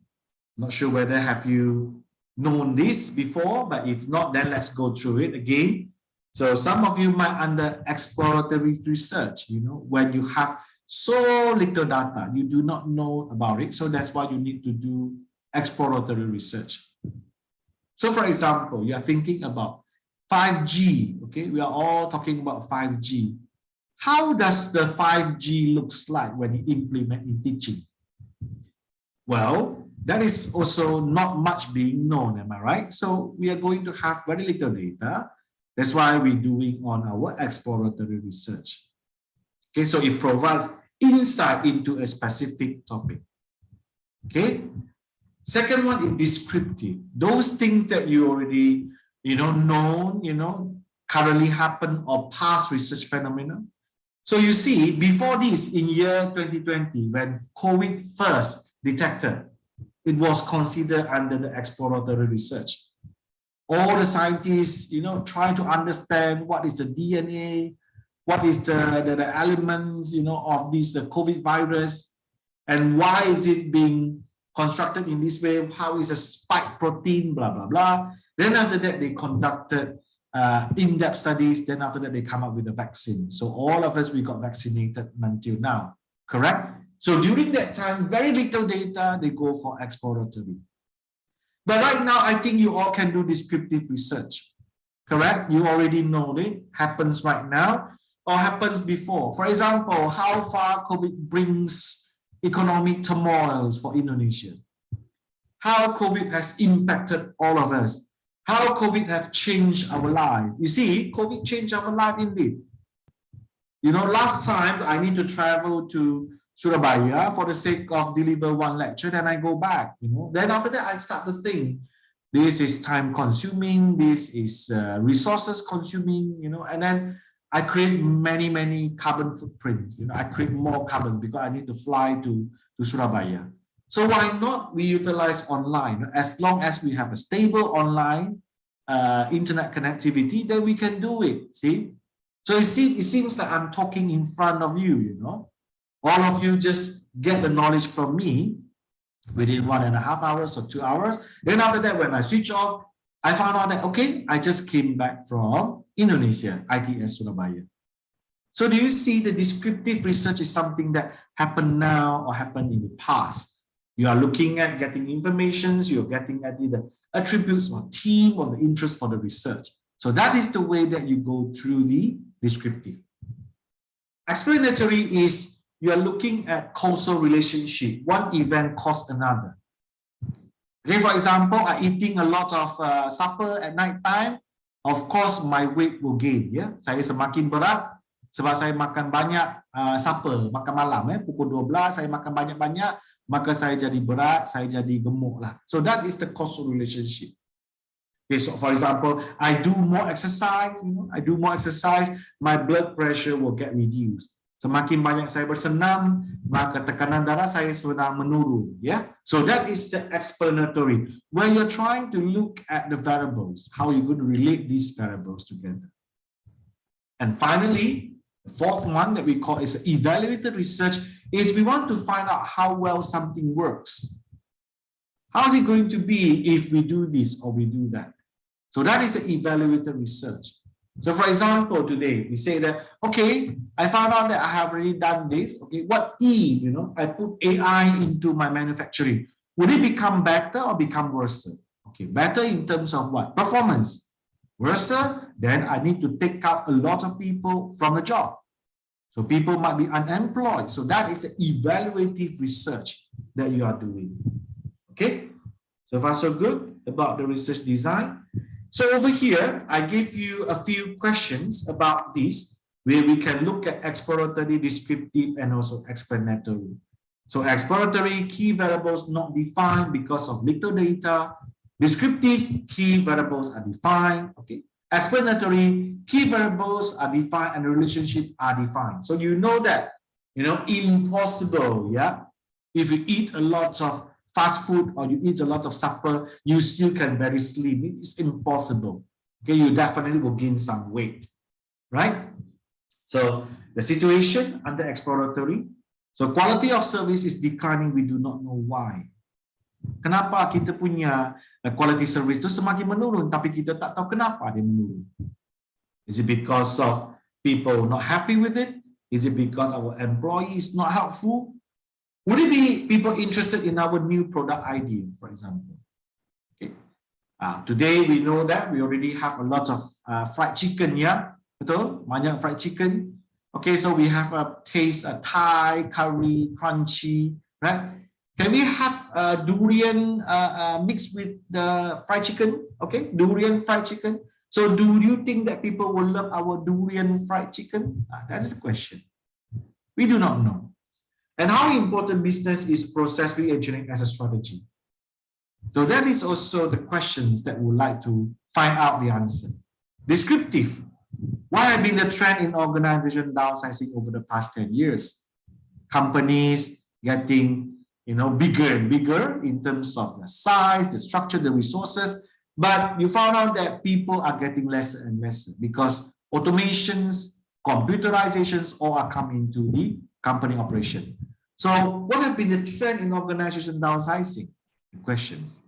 Not sure whether have you known this before, but if not, then let's go through it again. So some of you might under exploratory research, when you have so little data, you do not know about it. So that's why you need to do exploratory research. So for example, you are thinking about 5G, okay? We are all talking about 5G. How does the 5G looks like when you implement in teaching? Well, that is also not much being known, am I right? So we are going to have very little data. That's why we're doing on our exploratory research. Okay, so it provides insight into a specific topic. Okay. Second one is descriptive. Those things that you already, known, currently happen or past research phenomena. So you see, before this, in year 2020, when COVID first detected, it was considered under the exploratory research. All the scientists, trying to understand what is the DNA, what is the elements, of this COVID virus, and why is it being constructed in this way? How is a spike protein, blah, blah, blah. Then after that, they conducted in-depth studies. Then after that, they come up with a vaccine. So all of us, we got vaccinated until now, correct? So during that time, very little data, they go for exploratory. But right now, I think you all can do descriptive research, correct? You already know it happens right now or happens before. For example, how far COVID brings economic turmoils for Indonesia. How COVID has impacted all of us. How COVID have changed our life. You see, COVID changed our life indeed. Last time I need to travel to Surabaya for the sake of deliver one lecture, then I go back, Then after that, I start to think, this is time consuming, this is resources consuming, and then I create many carbon footprints. I create more carbon because I need to fly to Surabaya. So why not we utilize online? As long as we have a stable online internet connectivity, then we can do it, see? So it seems that I'm talking in front of you, All of you just get the knowledge from me within 1.5 hours or 2 hours. Then after that, when I switch off, I found out that, okay, I just came back from Indonesia, ITS Surabaya. So do you see the descriptive research is something that happened now or happened in the past? You are looking at getting information, you're getting at the attributes or theme of the interest for the research. So that is the way that you go through the descriptive. Explanatory is you are looking at causal relationship. One event caused another. Okay, for example, I eating a lot of supper at night time. Of course, my weight will gain. Ya, saya semakin berat sebab saya makan banyak supper, makan malam. Pukul 12 saya makan banyak-banyak, maka saya jadi berat, saya jadi gemuk lah. So that is the causal relationship. Okay, so for example, I do more exercise. I do more exercise, my blood pressure will get reduced. Semakin banyak saya bersenam, maka tekanan darah saya sedang menurun. Yeah? So that is the explanatory. When you're trying to look at the variables, how you're going to relate these variables together. And finally, the fourth one that we call is evaluated research is we want to find out how well something works. How is it going to be if we do this or we do that? So that is an evaluated research. So for example, today we say that, okay, I found out that I have already done this. Okay, what if, I put AI into my manufacturing, would it become better or become worse? Okay, better in terms of what? Performance. Worse, then I need to take out a lot of people from the job. So people might be unemployed. So that is the evaluative research that you are doing. Okay, so far so good about the research design. So over here, I give you a few questions about this, where we can look at exploratory, descriptive, and also explanatory. So exploratory, key variables not defined because of little data. Descriptive, key variables are defined. Okay. Explanatory, key variables are defined and the relationship are defined. So you know that, impossible, yeah? If you eat a lot of fast food or you eat a lot of supper, you still can very slim. It is impossible. Okay, you definitely will gain some weight, right? So the situation under exploratory. So quality of service is declining. We do not know why. Kenapa kita punya quality service itu semakin menurun, tapi kita tak tahu kenapa dia menurun. Is it because of people not happy with it? Is it because our employee is not helpful? Would it be people interested in our new product idea, for example? Okay. Today we know that we already have a lot of fried chicken, yeah? Betul? Banyak fried chicken. Okay, so we have a taste, a Thai curry, crunchy, right? Can we have durian mixed with the fried chicken? Okay, durian fried chicken. So do you think that people will love our durian fried chicken? That is the question. We do not know. And how important business is process re-engineering as a strategy? So that is also the questions that we would like to find out the answer. Descriptive. What has been the trend in organization downsizing over the past 10 years? Companies getting bigger and bigger in terms of the size, the structure, the resources, but you found out that people are getting lesser and lesser because automations, computerizations all are coming to the company operation. So what has been the trend in organization downsizing? Questions.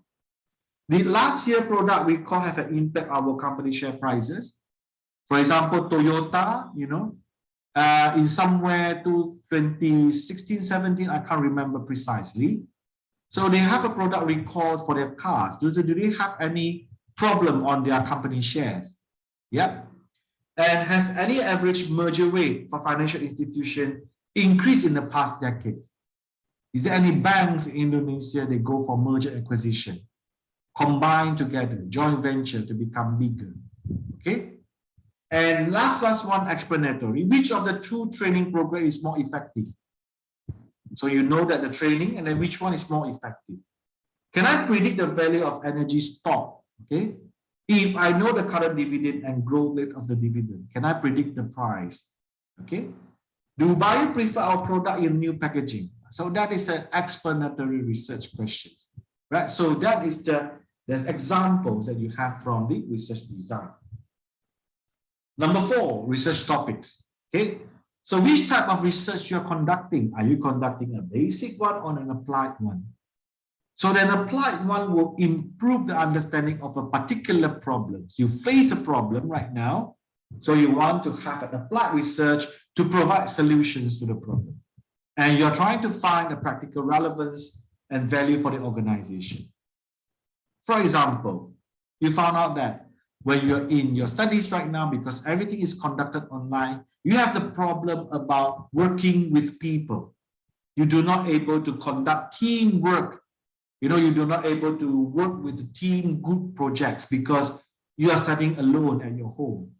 The last year product recall have an impact on our company share prices. For example, Toyota, in somewhere to 2016, 17, I can't remember precisely. So they have a product recall for their cars. Do they have any problem on their company shares? Yep. And has any average merger rate for financial institution increased in the past decade? Is there any banks in Indonesia they go for merger acquisition, combine together, joint venture to become bigger? Okay. And last one, explanatory. Which of the two training programs is more effective? So you know that the training, and then which one is more effective? Can I predict the value of energy stock? Okay. If I know the current dividend and growth rate of the dividend, can I predict the price? Okay. Do buyers prefer our product in new packaging? So that is the explanatory research questions, right? So that is there's examples that you have from the research design. Number 4, research topics. Okay. So which type of research you're conducting? Are you conducting a basic one or an applied one? So then applied one will improve the understanding of a particular problem. You face a problem right now, so you want to have an applied research to provide solutions to the problem. And you're trying to find a practical relevance and value for the organization. For example, you found out that when you're in your studies right now, because everything is conducted online, you have the problem about working with people. You do not able to conduct teamwork. You do not able to work with the team group projects because you are studying alone at your home.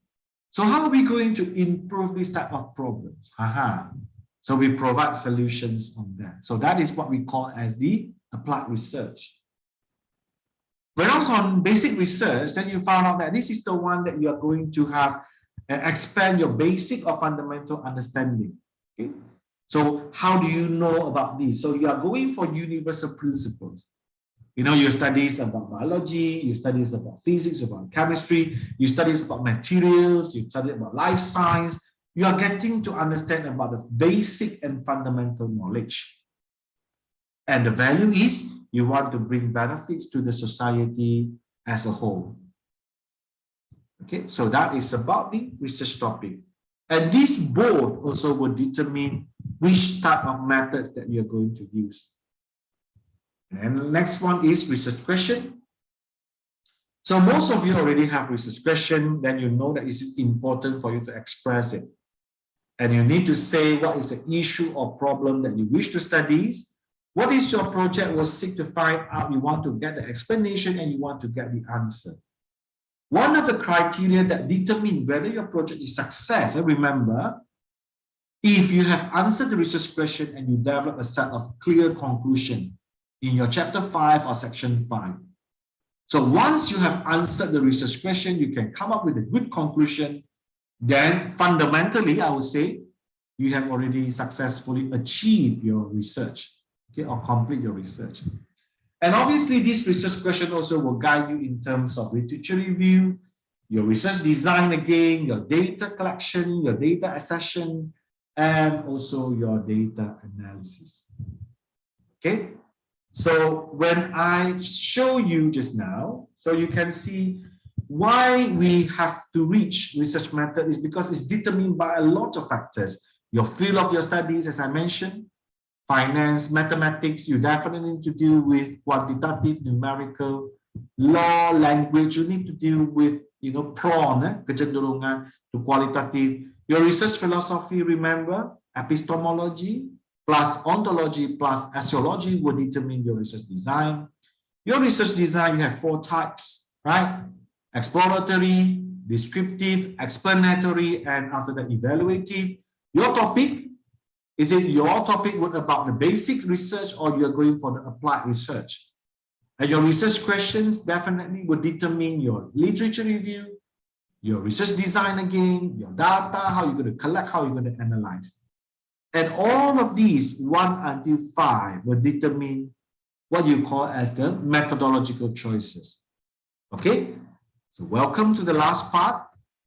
So how are we going to improve this type of problems? So we provide solutions on that. So that is what we call as the applied research. Whereas on basic research, then you found out that this is the one that you are going to have expand your basic or fundamental understanding. Okay? So how do you know about this? So you are going for universal principles. Your studies about biology, your studies about physics, about chemistry, your studies about materials, you study about life science. You are getting to understand about the basic and fundamental knowledge. And the value is you want to bring benefits to the society as a whole. Okay, so that is about the research topic. And these both also will determine which type of methods that you're going to use. And the next one is research question. So most of you already have research question, then you know that it's important for you to express it. And you need to say what is the issue or problem that you wish to study. What is your project will seek to find out? You want to get the explanation and you want to get the answer. One of the criteria that determine whether your project is success, and remember, if you have answered the research question and you develop a set of clear conclusion in your chapter 5 or section 5. So once you have answered the research question, you can come up with a good conclusion. Then fundamentally, I would say, you have already successfully achieved your research, okay, or complete your research. And obviously, this research question also will guide you in terms of literature review, your research design again, your data collection, your data accession, and also your data analysis. Okay, so when I show you just now, so you can see why we have to reach research method is because it's determined by a lot of factors. Your field of your studies, as I mentioned, finance, mathematics, you definitely need to deal with quantitative, numerical, law, language, you need to deal with, prone, kecenderungan to qualitative. Your research philosophy, remember, epistemology plus ontology plus axiology will determine your research design. Your research design, you have 4 types, right? Exploratory, descriptive, explanatory, and after that, evaluative. Your topic, is it your topic about the basic research or you're going for the applied research? And your research questions definitely will determine your literature review, your research design again, your data, how you're going to collect, how you're going to analyze. And all of these, 1 until 5, will determine what you call as the methodological choices. Okay, so welcome to the last part.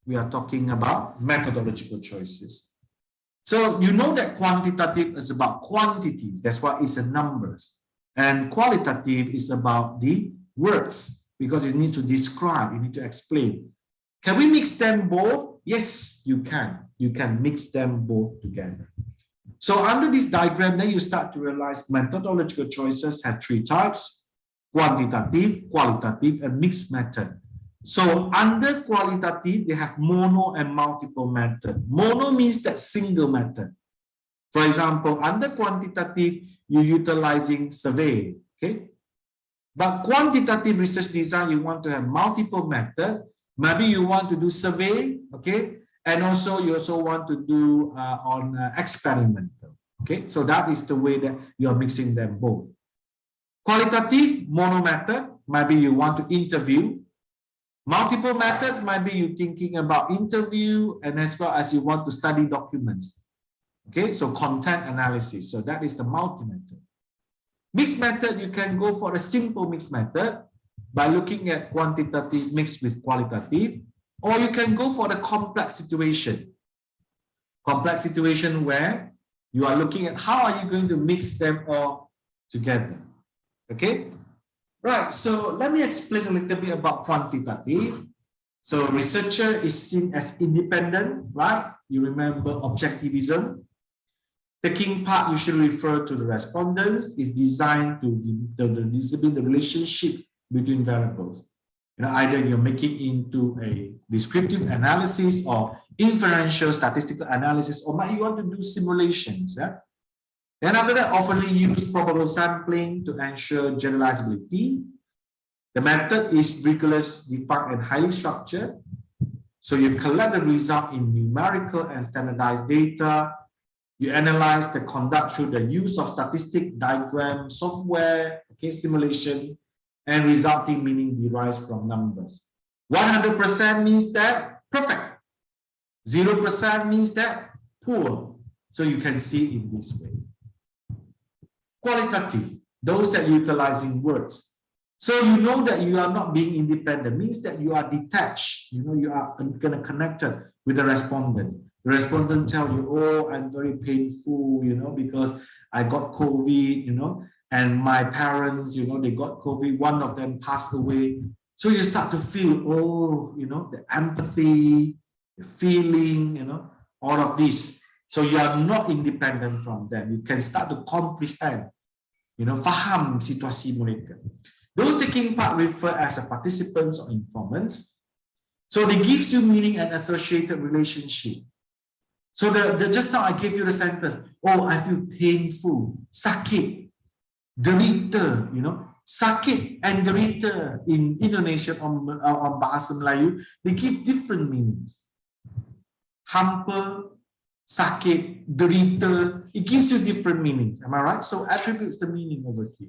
We are talking about methodological choices. So you know that quantitative is about quantities. That's why it's a numbers. And qualitative is about the words because it needs to describe, you need to explain. Can we mix them both? Yes, you can. You can mix them both together. So under this diagram, then you start to realize methodological choices have 3 types: quantitative, qualitative, and mixed method. So under qualitative, they have mono and multiple method. Mono means that single method. For example, under quantitative, you're utilizing survey, okay? But quantitative research design, you want to have multiple method. Maybe you want to do survey, okay? And also you also want to do experimental, okay? So that is the way that you're mixing them both. Qualitative, mono method, maybe you want to interview. Multiple methods, maybe you're thinking about interview and as well as you want to study documents. Okay, so content analysis. So that is the multi-method. Mixed method, you can go for a simple mixed method by looking at quantitative mixed with qualitative, or you can go for the complex situation. Complex situation where you are looking at how are you going to mix them all together. Okay, right. So let me explain a little bit about quantitative. So researcher is seen as independent, right? You remember objectivism. Taking part usually refer to the respondents, is designed to display the relationship between variables. Either you're making into a descriptive analysis or inferential statistical analysis, or maybe you want to do simulations. Yeah? Then after that, often use probable sampling to ensure generalizability. The method is rigorous, defined, and highly structured. So you collect the result in numerical and standardized data. You analyze the conduct through the use of statistic, diagram, software, okay, simulation, and resulting meaning derives from numbers. 100% means that perfect. 0% means that poor. So you can see in this way. Qualitative, those that utilizing words. So you know that you are not being independent, means that you are detached. You are kind of connected with the respondent. The respondent tell you, oh, I'm very painful, because I got COVID, and my parents, they got COVID, one of them passed away. So you start to feel, oh, the empathy, the feeling, all of this. So you are not independent from them. You can start to comprehend, faham situasi mereka. Those taking part refer as a participants or informants. So they gives you meaning and associated relationship. So just now I gave you the sentence, oh, I feel painful, sakit, derita, sakit and derita in Indonesian or Bahasa Melayu, they give different meanings. Hampa, sakit, derita, it gives you different meanings. Am I right? So attributes the meaning over here.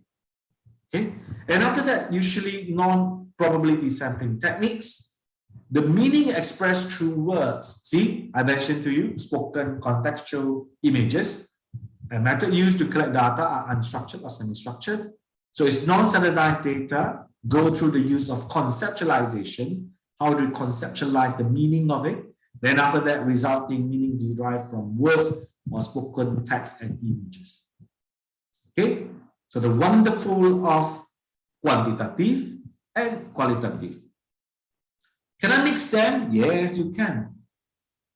Okay, and after that, usually non-probability sampling techniques. The meaning expressed through words. See, I mentioned to you, spoken contextual images. A method used to collect data are unstructured or semi-structured. So it's non-standardized data, go through the use of conceptualization, how to conceptualize the meaning of it. Then after that, resulting meaning derived from words or spoken text and images. Okay, so the wonderful of quantitative and qualitative. Can I mix them? Yes, you can.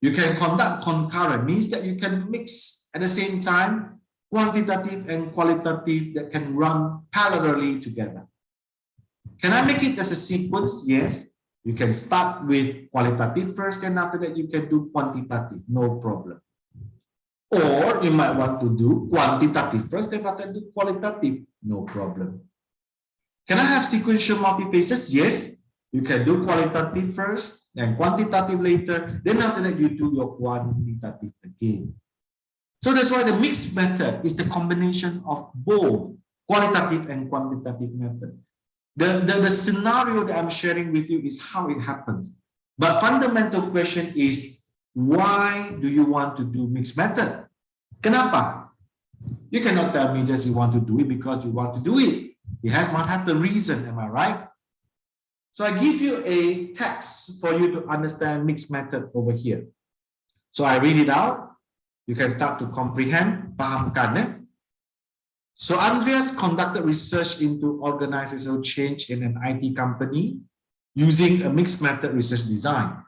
You can conduct concurrent, means that you can mix at the same time quantitative and qualitative that can run parallelly together. Can I make it as a sequence? Yes. You can start with qualitative first, and after that you can do quantitative, no problem. Or you might want to do quantitative first, and after that do qualitative, no problem. Can I have sequential multiphases? Yes. You can do qualitative first, then quantitative later, then after that you do your quantitative again. So that's why the mixed method is the combination of both qualitative and quantitative method. The scenario that I'm sharing with you is how it happens. But fundamental question is, why do you want to do mixed method? Kenapa? You cannot tell me just you want to do it because you want to do it. It must have the reason, am I right? So I give you a text for you to understand mixed method over here. So I read it out. You can start to comprehend, pahamkan, eh? So Andreas conducted research into organizational change in an IT company using a mixed method research design.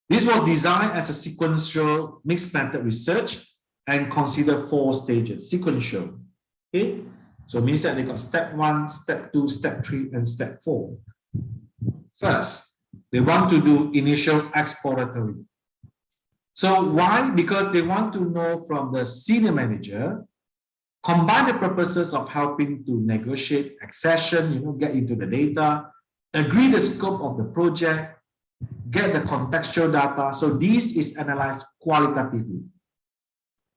This was designed as a sequential mixed method research and consider 4 stages, sequential. Okay, so it means that they got step 1, step 2, step 3, and step 4. First, they want to do initial exploratory. So why? Because they want to know from the senior manager, combine the purposes of helping to negotiate accession, get into the data, agree the scope of the project, get the contextual data. So this is analyzed qualitatively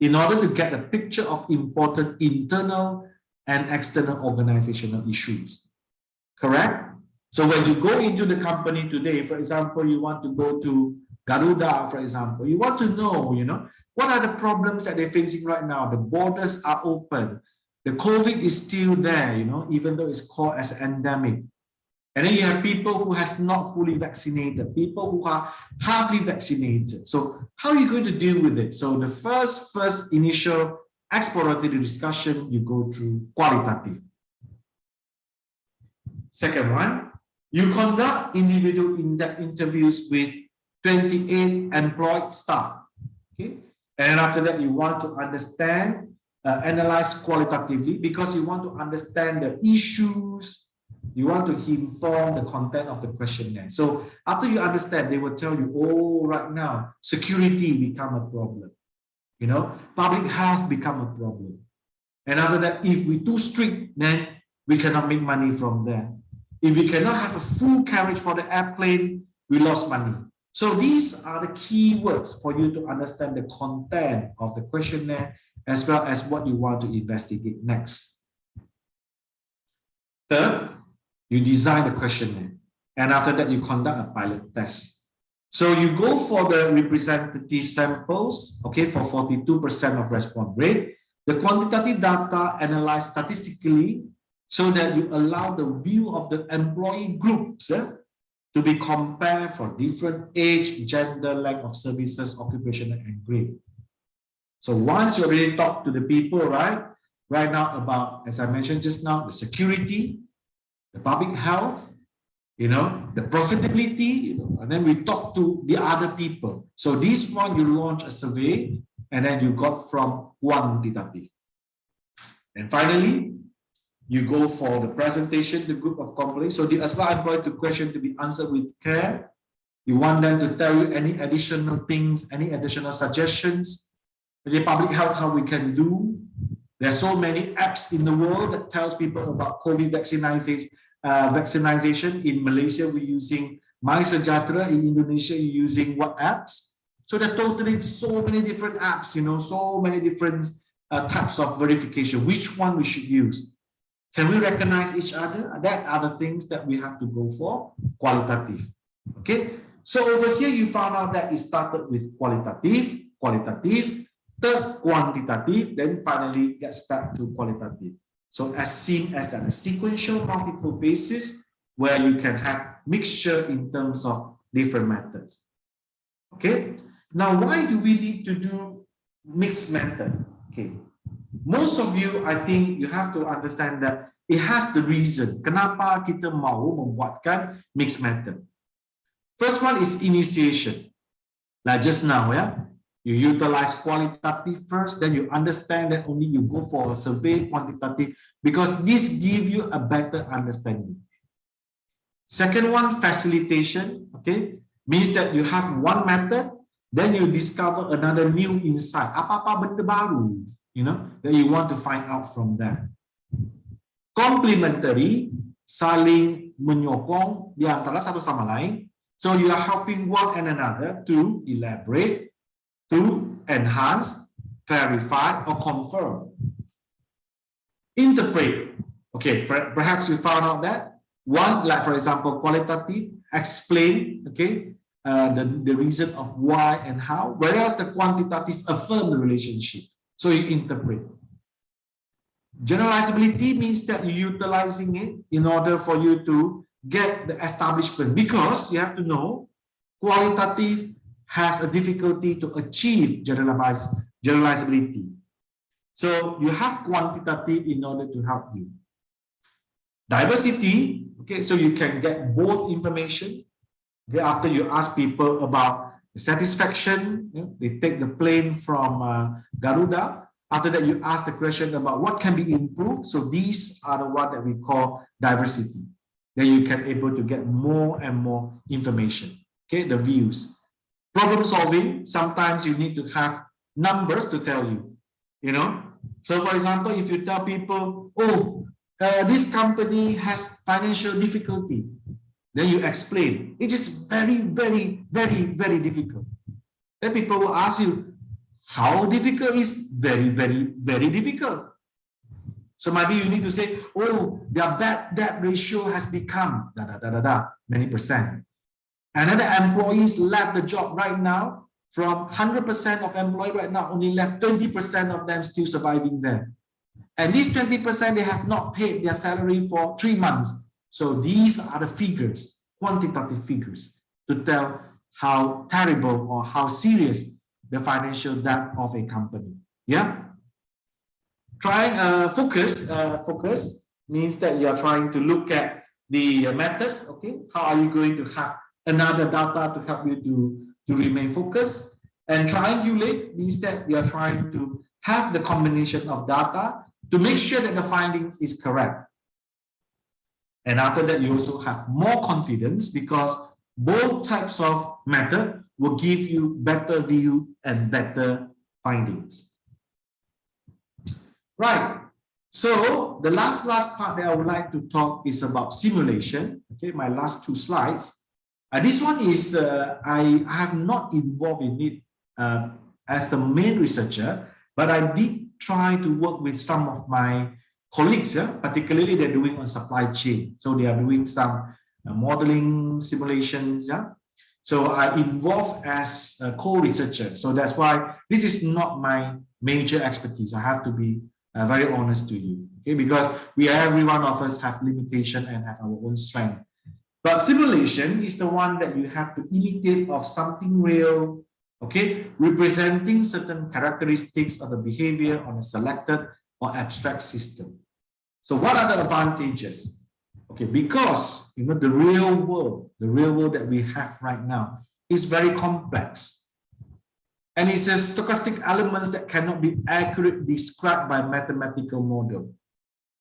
in order to get a picture of important internal and external organizational issues. Correct? So when you go into the company today, for example, you want to go to Garuda, for example, you want to know, what are the problems that they're facing right now? The borders are open. The COVID is still there, even though it's called as an endemic. And then you have people who has not fully vaccinated, people who are hardly vaccinated. So how are you going to deal with it? So the first initial exploratory discussion, you go through qualitative. Second one, you conduct individual in-depth interviews with 28 employed staff. Okay. And after that, you want to understand, analyze qualitatively, because you want to understand the issues, you want to inform the content of the questionnaire. So after you understand, they will tell you, oh, right now, security become a problem. Public health become a problem. And after that, if we're too strict, then we cannot make money from there. If we cannot have a full carriage for the airplane, we lost money. So these are the key words for you to understand the content of the questionnaire as well as what you want to investigate next. Third, you design the questionnaire, and after that you conduct a pilot test. So you go for the representative samples, okay, for 42% of response rate. The quantitative data analyzed statistically so that you allow the view of the employee groups to be compared for different age, gender, length of services, occupational, and grade. So once you already talk to the people, right now about, as I mentioned just now, the security, the public health, the profitability, and then we talk to the other people. So this one, you launch a survey, and then you got from quantitative. And finally, you go for the presentation, the group of complaints. So the assign employee to question to be answered with care. You want them to tell you any additional things, any additional suggestions. Okay, public health, how we can do. There's so many apps in the world that tells people about COVID vaccination. In Malaysia, we're using MySejahtera. In Indonesia, you're using what apps? So they're totally so many different apps, so many different types of verification. Which one we should use? Can we recognize each other? That are the things that we have to go for qualitative. Okay. So over here, you found out that it started with qualitative, third quantitative, then finally gets back to qualitative. So as seen as that a sequential multiple phases where you can have mixture in terms of different methods. Okay. Now, why do we need to do mixed method? Okay. Most of you, I think you have to understand that it has the reason. Kenapa kita mau membuatkan mixed method? First one is initiation. Like just now, yeah? You utilize qualitative first, then you understand that only you go for a survey quantitative because this gives you a better understanding. Second one, facilitation, okay? Means that you have one method, then you discover another new insight. Apa-apa benda baru, you know, that you want to find out from that. Complementary, saling menyokong di antara satu sama lain. So you are helping one and another to elaborate, to enhance, clarify, or confirm. Interpret. Okay, perhaps you found out that one, like for example, qualitative, explain, okay, the reason of why and how, whereas the quantitative affirm the relationship. So you interpret. Generalizability means that you're utilizing it in order for you to get the establishment, because you have to know qualitative has a difficulty to achieve generalizability. So you have quantitative in order to help you. Diversity, okay, so you can get both information. Okay, after you ask people about satisfaction, you know, they take the plane from Garuda. After that, you ask the question about what can be improved. So these are the one that we call diversity. Then you can able to get more and more information. Okay, the views. Problem solving, sometimes you need to have numbers to tell you, you know. So for example, if you tell people, oh, this company has financial difficulty, then you explain, it is very, very, very, very difficult. Then people will ask you, how difficult is very, very, very difficult? So maybe you need to say, oh, their bad debt ratio has become many percent. Another employees left the job right now. From 100% of employees right now, only left 20% of them still surviving there. And these 20%, they have not paid their salary for 3 months. So these are the figures, quantitative figures, to tell how terrible or how serious the financial debt of a company. Yeah. Trying focus means that you are trying to look at the methods. Okay, how are you going to have another data to help you to remain focused? And triangulate means that you are trying to have the combination of data to make sure that the findings is correct. And after that, you also have more confidence because both types of method will give you better view and better findings. Right. So the last part that I would like to talk is about simulation. Okay, my last 2 slides. This one is I have not involved in it as the main researcher, but I did try to work with some of my colleagues. Yeah, particularly they're doing on supply chain. So they are doing some modeling simulations. Yeah. So I involved as a co-researcher. So that's why this is not my major expertise. I have to be very honest to you, okay? Because every one of us have limitation and have our own strength. But simulation is the one that you have to imitate of something real, okay? Representing certain characteristics of the behavior on a selected or abstract system. So what are the advantages? Okay, because you know the real world that we have right now is very complex. And it says stochastic elements that cannot be accurately described by mathematical model.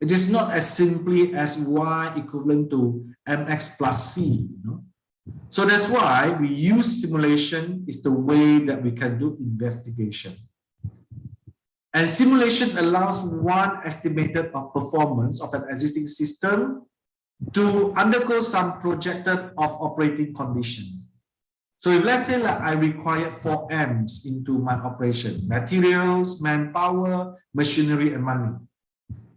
It is not as simply as y equivalent to mx plus c. You know? So that's why we use simulation is the way that we can do investigation. And simulation allows one estimated of performance of an existing system to undergo some projected of operating conditions. So if let's say like I require 4 M's into my operation, materials, manpower, machinery, and money.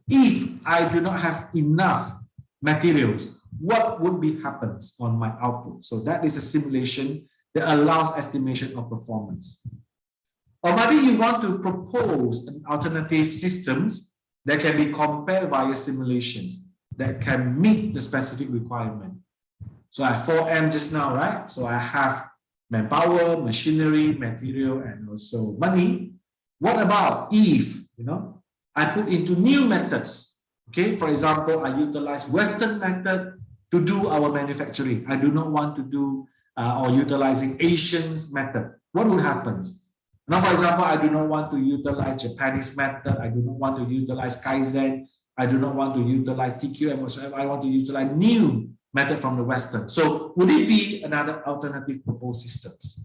If I do not have enough materials, what would be happens on my output? So that is a simulation that allows estimation of performance. Or maybe you want to propose an alternative systems that can be compared via simulations that can meet the specific requirement. So I have 4 M just now, right? So I have manpower, machinery, material, and also money. What about if, you know, I put into new methods? Okay, for example, I utilize Western method to do our manufacturing. I do not want to do or utilizing Asian's method, what would happen? Now, for example, I do not want to utilize Japanese method. I do not want to utilize Kaizen. I do not want to utilize TQM whatsoever. I want to utilize new method from the Western. So would it be another alternative proposed systems?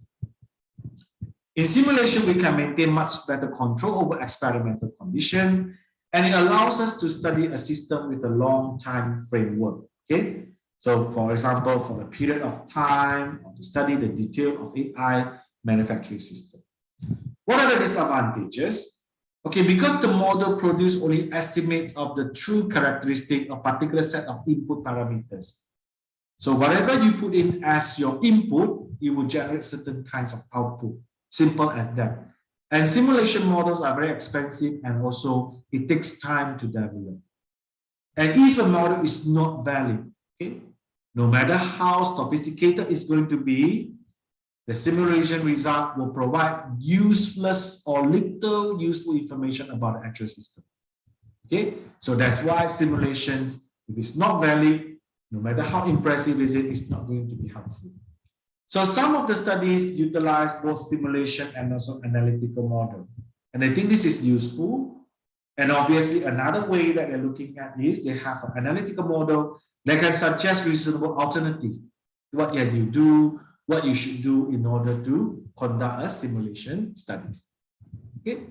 In simulation, we can maintain much better control over experimental condition, and it allows us to study a system with a long time framework. Okay, so for example, for a period of time, or to study the detail of AI manufacturing system. What are the disadvantages? Okay, because the model produces only estimates of the true characteristic of particular set of input parameters. So whatever you put in as your input, it will generate certain kinds of output. Simple as that. And simulation models are very expensive, and also it takes time to develop. And if a model is not valid, okay, no matter how sophisticated it's going to be, the simulation result will provide useless or little useful information about the actual system. Okay, so that's why simulations, if it's not valid, no matter how impressive is it, it's not going to be helpful. So some of the studies utilize both simulation and also analytical model. And I think this is useful. And obviously another way that they're looking at is they have an analytical model that can suggest reasonable alternative. What can you do? What you should do in order to conduct a simulation studies. Okay.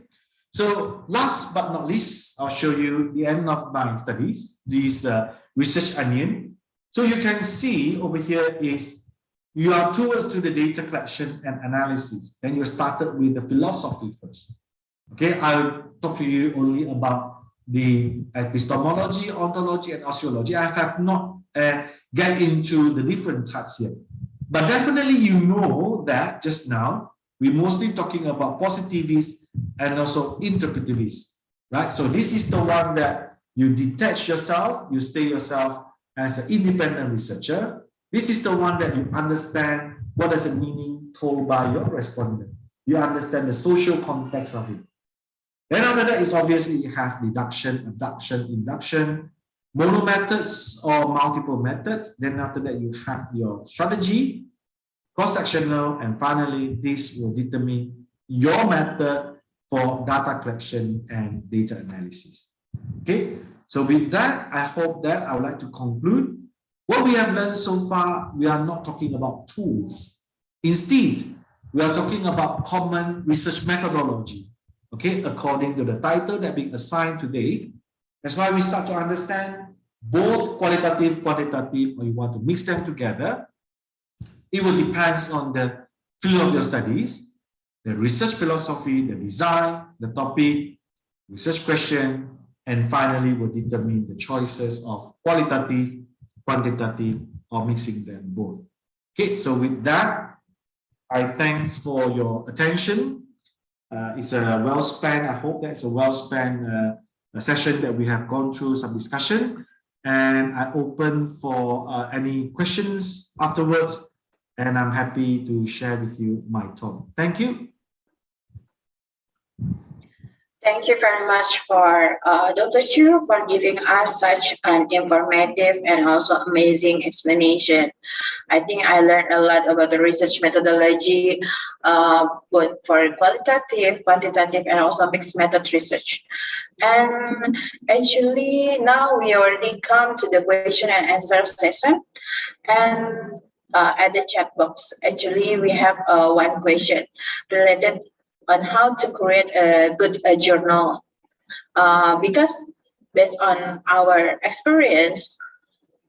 So last but not least, I'll show you the end of my studies, this research onion. So you can see over here is you are towards to the data collection and analysis. Then you started with the philosophy first. Okay, I'll talk to you only about the epistemology, ontology, and sociology. I have not get into the different types yet. But definitely you know that just now, we're mostly talking about positivists and also interpretivists, right? So this is the one that you detach yourself, you stay yourself as an independent researcher. This is the one that you understand what is the meaning told by your respondent. You understand the social context of it. Then after that is obviously it has deduction, abduction, induction, mono methods or multiple methods. Then after that you have your strategy, cross-sectional, and finally this will determine your method for data collection and data analysis. Okay, so with that, I hope that I would like to conclude. What we have learned so far, we are not talking about tools. Instead, we are talking about common research methodology. Okay, according to the title that being assigned today. That's why we start to understand both qualitative, quantitative, or you want to mix them together. It will depend on the field of your studies, the research philosophy, the design, the topic, research question, and finally will determine the choices of qualitative, quantitative, or mixing them both. Okay, so with that, I thanks for your attention. It's a well spent, I hope that's a well spent session that we have gone through some discussion, and I open for any questions afterwards, and I'm happy to share with you my thought. Thank you. Thank you very much for Dr. Chu for giving us such an informative and also amazing explanation. I think I learned a lot about the research methodology, both for qualitative, quantitative, and also mixed method research. And actually, now we already come to the question and answer session. And at the chat box, actually, we have one question related on how to create a good journal, because based on our experience,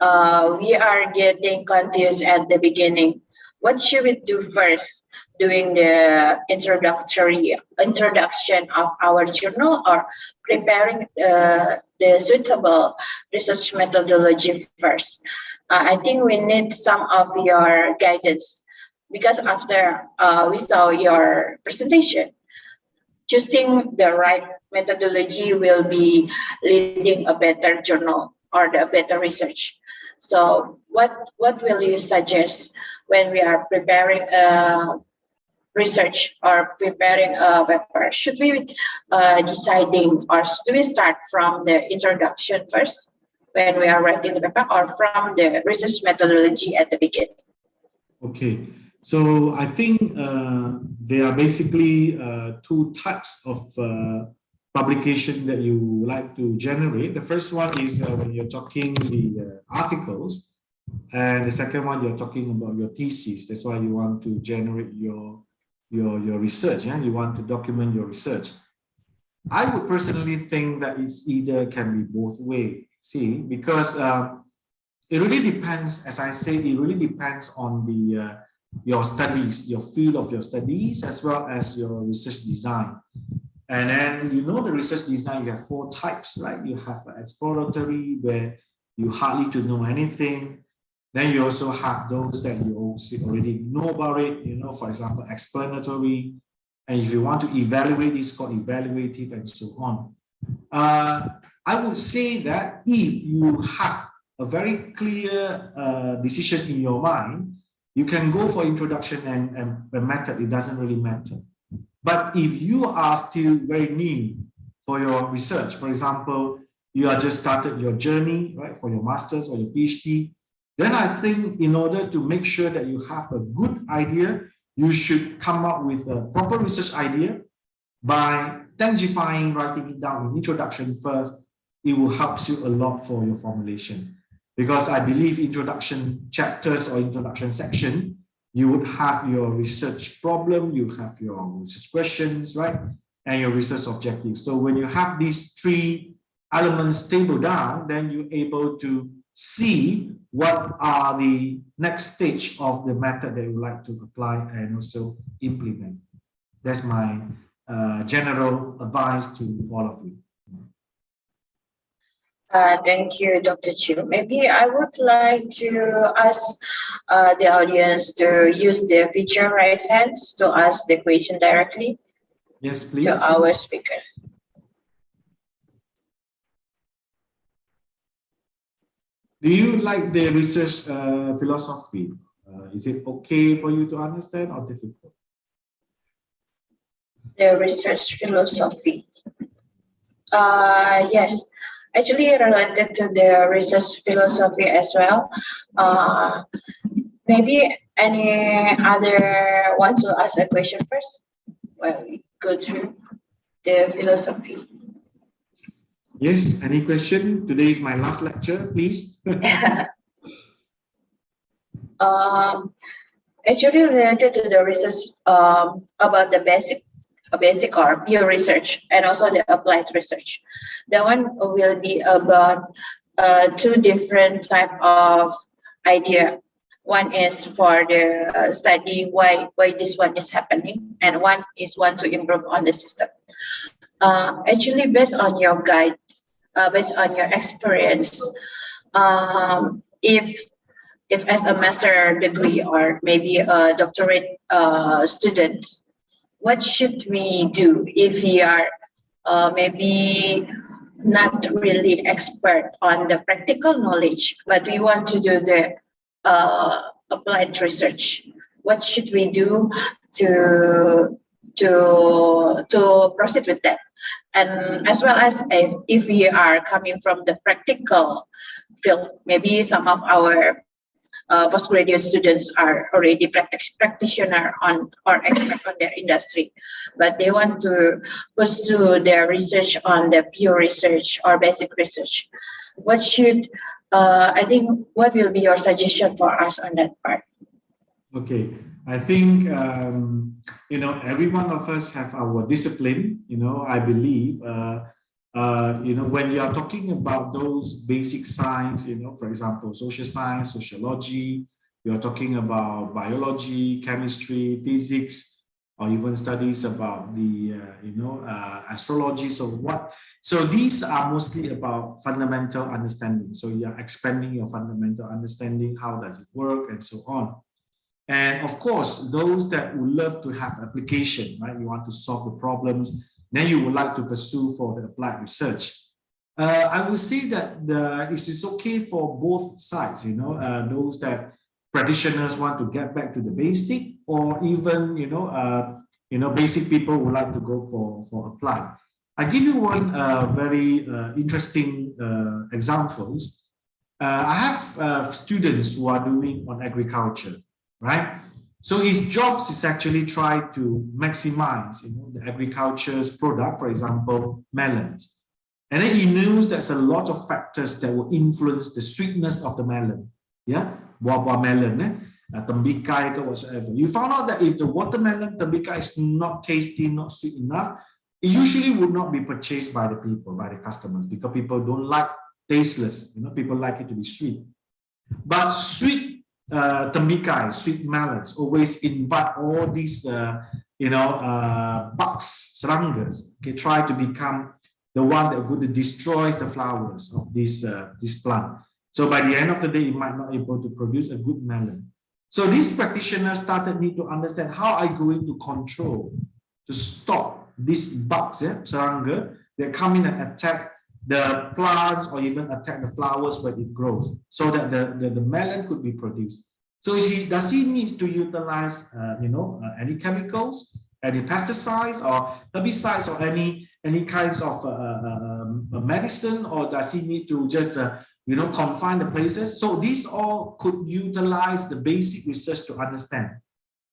we are getting confused at the beginning. What should we do first, doing the introduction of our journal, or preparing the suitable research methodology first? I think we need some of your guidance, because after we saw your presentation, choosing the right methodology will be leading a better journal or a better research. So what will you suggest when we are preparing research or preparing a paper? Should we deciding, or should we start from the introduction first when we are writing the paper, or from the research methodology at the beginning? Okay, So I think there are basically two types of publication that you like to generate. The first one is when you're talking the articles, and the second one you're talking about your thesis. That's why you want to generate your research, and you want to document your research. I would personally think that it's either can be both way. See, because it really depends. As I say, it really depends on the your studies, your field of your studies, as well as your research design. And then, the research design, you have 4 types, right? You have exploratory, where you hardly to know anything. Then you also have those that you also already know about it, for example, explanatory. And if you want to evaluate, it's called evaluative and so on. I would say that if you have a very clear decision in your mind, you can go for introduction and the method, it doesn't really matter. But if you are still very new for your research, for example, you are just started your journey, right, for your master's or your PhD, then I think in order to make sure that you have a good idea, you should come up with a proper research idea by tangifying, writing it down in introduction first. It will help you a lot for your formulation. Because I believe introduction chapters or introduction section, you would have your research problem, you have your research questions, right? And your research objectives. So when you have these 3 elements stable down, then you're able to see what are the next stage of the method that you would like to apply and also implement. That's my general advice to all of you. Thank you, Dr. Chiu. Maybe I would like to ask the audience to use the feature raise hands to ask the question directly. Yes, please. To our speaker. Do you like the research philosophy? Is it okay for you to understand or difficult? The research philosophy. Yes. Actually related to the research philosophy as well. Maybe any other want to ask a question first? Well, we go through the philosophy. Yes, any question? Today is my last lecture, please. Actually related to the research about the basic or pure research and also the applied research. That one will be about 2 different type of idea. One is for the study why this one is happening, and one is want to improve on the system. Actually, based on your guide, based on your experience, if as a master degree or maybe a doctorate student, what should we do if we are maybe not really expert on the practical knowledge, but we want to do the applied research? What should we do to proceed with that? And as well as if we are coming from the practical field, maybe some of our postgraduate students are already practitioner on or expert on their industry, but they want to pursue their research on the pure research or basic research. What should I think? What will be your suggestion for us on that part? Okay, I think every one of us have our discipline. I believe. When you are talking about those basic science, for example, social science, sociology, you're talking about biology, chemistry, physics, or even studies about the, astrology. So these are mostly about fundamental understanding. So you're expanding your fundamental understanding, how does it work, and so on. And of course, those that would love to have application, right? You want to solve the problems, then you would like to pursue for the applied research. I would say that it is okay for both sides, those that practitioners want to get back to the basic, or even, basic people would like to go for applied. I give you one very interesting examples. I have students who are doing on agriculture, right? So his jobs is actually try to maximize, the agriculture's product, for example, melons. And then he knows there's a lot of factors that will influence the sweetness of the melon. Yeah, buah melon, tembikai or whatsoever. You found out that if the watermelon tembikai is not tasty, not sweet enough, it usually would not be purchased by the people, by the customers, because people don't like tasteless. People like it to be sweet. But sweet tembikai, sweet melons, always invite all these, bugs, serangas, okay, try to become the one that would destroy the flowers of this plant. So by the end of the day, it might not be able to produce a good melon. So these practitioners need to understand how are you going to control, to stop these bugs, serangga, that come in and attack the plants or even attack the flowers when it grows, so that the melon could be produced. So does he need to utilize any chemicals, any pesticides or herbicides or any kinds of medicine, or does he need to just confine the places? So these all could utilize the basic research to understand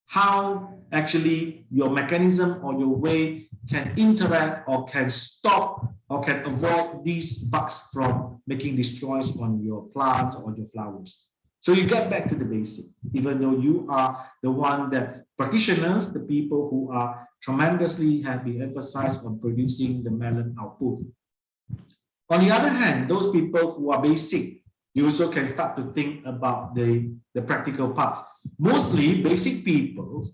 how actually your mechanism or your way can interact or can stop or can avoid these bugs from making destroys on your plants or your flowers. So you get back to the basic, even though you are the one that practitioners, the people who are tremendously have been emphasized on producing the melon output. On the other hand, those people who are basic, you also can start to think about the practical parts. Mostly basic people,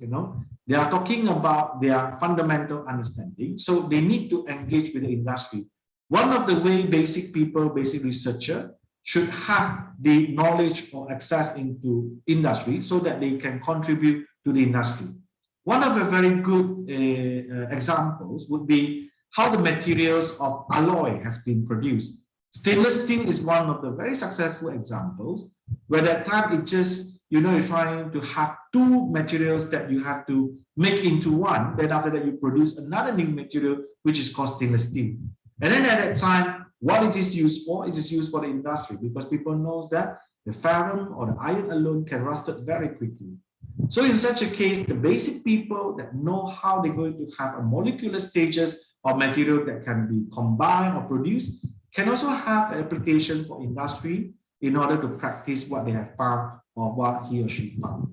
they are talking about their fundamental understanding. So they need to engage with the industry. One of the way basic people, basic researcher should have the knowledge or access into industry so that they can contribute to the industry. One of the very good examples would be how the materials of alloy has been produced. Stainless steel is one of the very successful examples, where that time it just, you're trying to have two materials that you have to make into one. Then after that, you produce another new material, which is called stainless steel. And then at that time, what it is used for? It is used for the industry, because people know that the ferrum or the iron alone can rust it very quickly. So in such a case, the basic people that know how they're going to have a molecular stages of material that can be combined or produced can also have an application for industry in order to practice what they have found or what he or she found.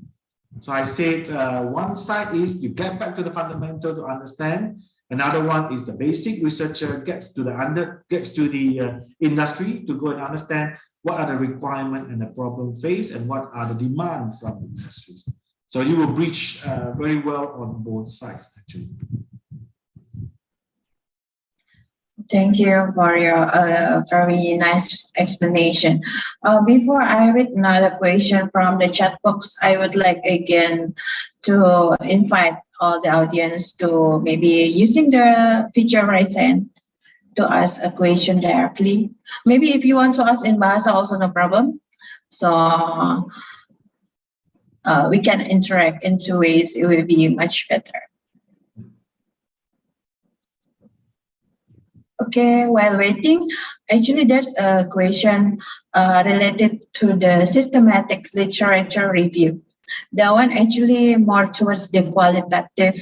So I said one side is you get back to the fundamental to understand. Another one is the basic researcher gets to the industry to go and understand what are the requirements and the problem faced and what are the demands from the industries. So you will bridge very well on both sides, actually. Thank you for your very nice explanation. Before I read another question from the chat box, I would like again to invite all the audience to maybe using the feature raise hand to ask a question directly. Maybe if you want to ask in Bahasa also no problem. So we can interact in two ways, it will be much better. Okay, while waiting, actually there's a question related to the systematic literature review. That one actually more towards the qualitative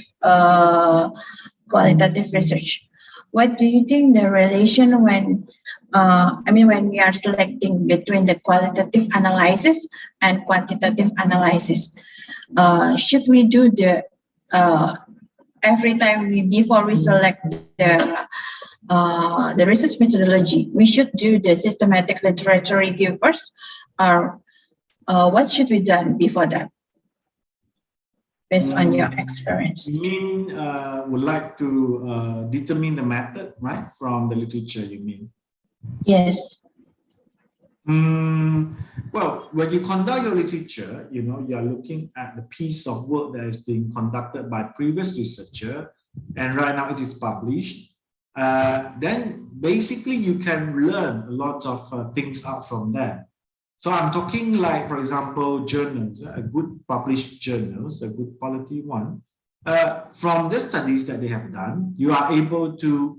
research. What do you think the relation when we are selecting between the qualitative analysis and quantitative analysis? Should we do the every time before we select the research methodology, we should do the systematic literature review first, or what should be done before that, based on your experience? You mean would like to determine the method, right, from the literature, you mean? Yes. Well, when you conduct your literature, you are looking at the piece of work that is being conducted by previous researcher, and right now it is published. Then basically you can learn a lot of things out from there. So I'm talking like, for example, journals, a good published journals, a good quality one. From the studies that they have done, you are able to,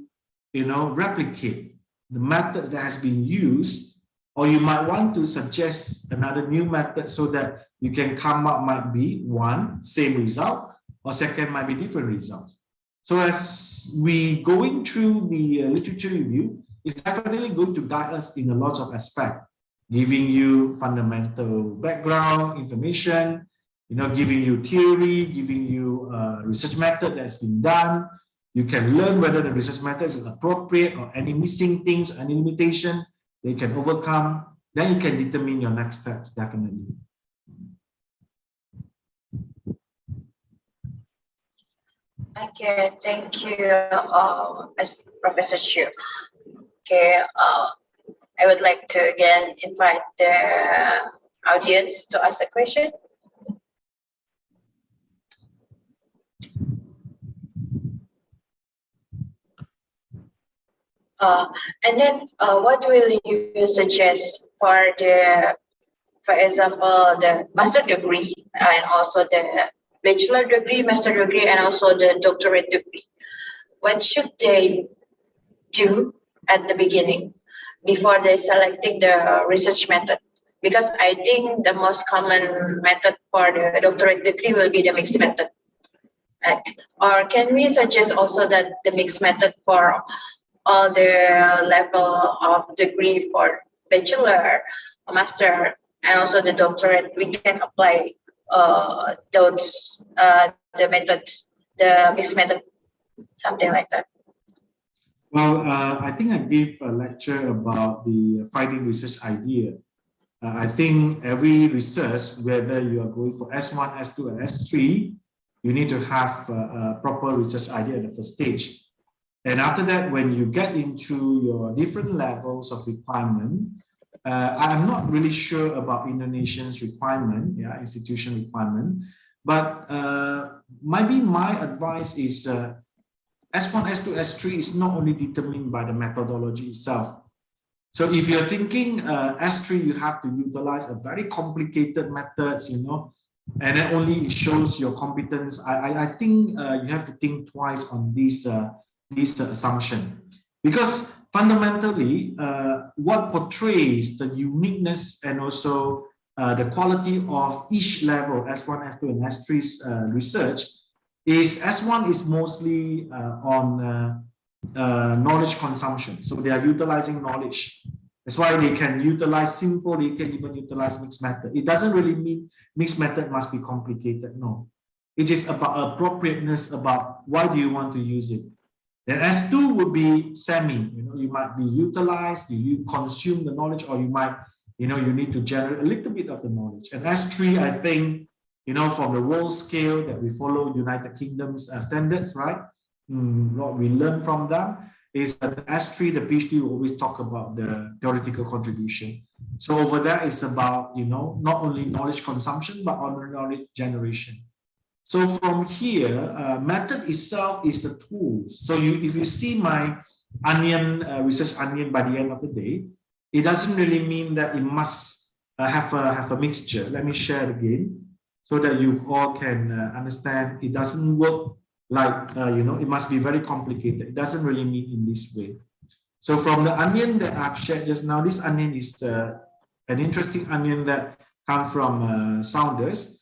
replicate the methods that has been used or you might want to suggest another new method so that you can come up might be one, same result, or second might be different results. So as we going through the literature review, it's definitely going to guide us in a lot of aspects, giving you fundamental background information, giving you theory, giving you research method that's been done. You can learn whether the research method is appropriate or any missing things, any limitation they can overcome. Then you can determine your next steps, definitely. Okay, thank you, Professor Chiu. Okay, I would like to again invite the audience to ask a question. And then what will you suggest for example, the master degree and also the bachelor degree, master degree, and also the doctorate degree? What should they do at the beginning before they selecting the research method? Because I think the most common method for the doctorate degree will be the mixed method. Or can we suggest also that the mixed method for all the level of degree for bachelor, master, and also the doctorate, we can apply those the methods, the mixed method, something like that? Well, I think I gave a lecture about the finding research idea. I think every research, whether you are going for S1, S2, and S3, you need to have a proper research idea at the first stage. And after that, when you get into your different levels of requirement, I'm not really sure about Indonesian's requirement, institution requirement, but maybe my advice is S1, S2, S3 is not only determined by the methodology itself. So if you're thinking S3, you have to utilize a very complicated methods, and then only it shows your competence. I think you have to think twice on this assumption, because fundamentally, what portrays the uniqueness and also the quality of each level, S1, S2, and S3's research, is S1 is mostly on knowledge consumption. So they are utilizing knowledge. That's why they can utilize simple, they can even utilize mixed method. It doesn't really mean mixed method must be complicated. No, it is about appropriateness, about why do you want to use it. Then S2 would be semi, you might be utilized, you consume the knowledge, or you might, you need to generate a little bit of the knowledge. And S3, I think, from the world scale that we follow United Kingdom's standards, right? What we learn from them is that S3, the PhD will always talk about the theoretical contribution. So over there, it's about, not only knowledge consumption, but on knowledge generation. So from here, method itself is the tool. So if you see my onion, research onion by the end of the day, it doesn't really mean that it must have a mixture. Let me share it again so that you all can understand. It doesn't work like, it must be very complicated. It doesn't really mean in this way. So from the onion that I've shared just now, this onion is an interesting onion that comes from Saunders.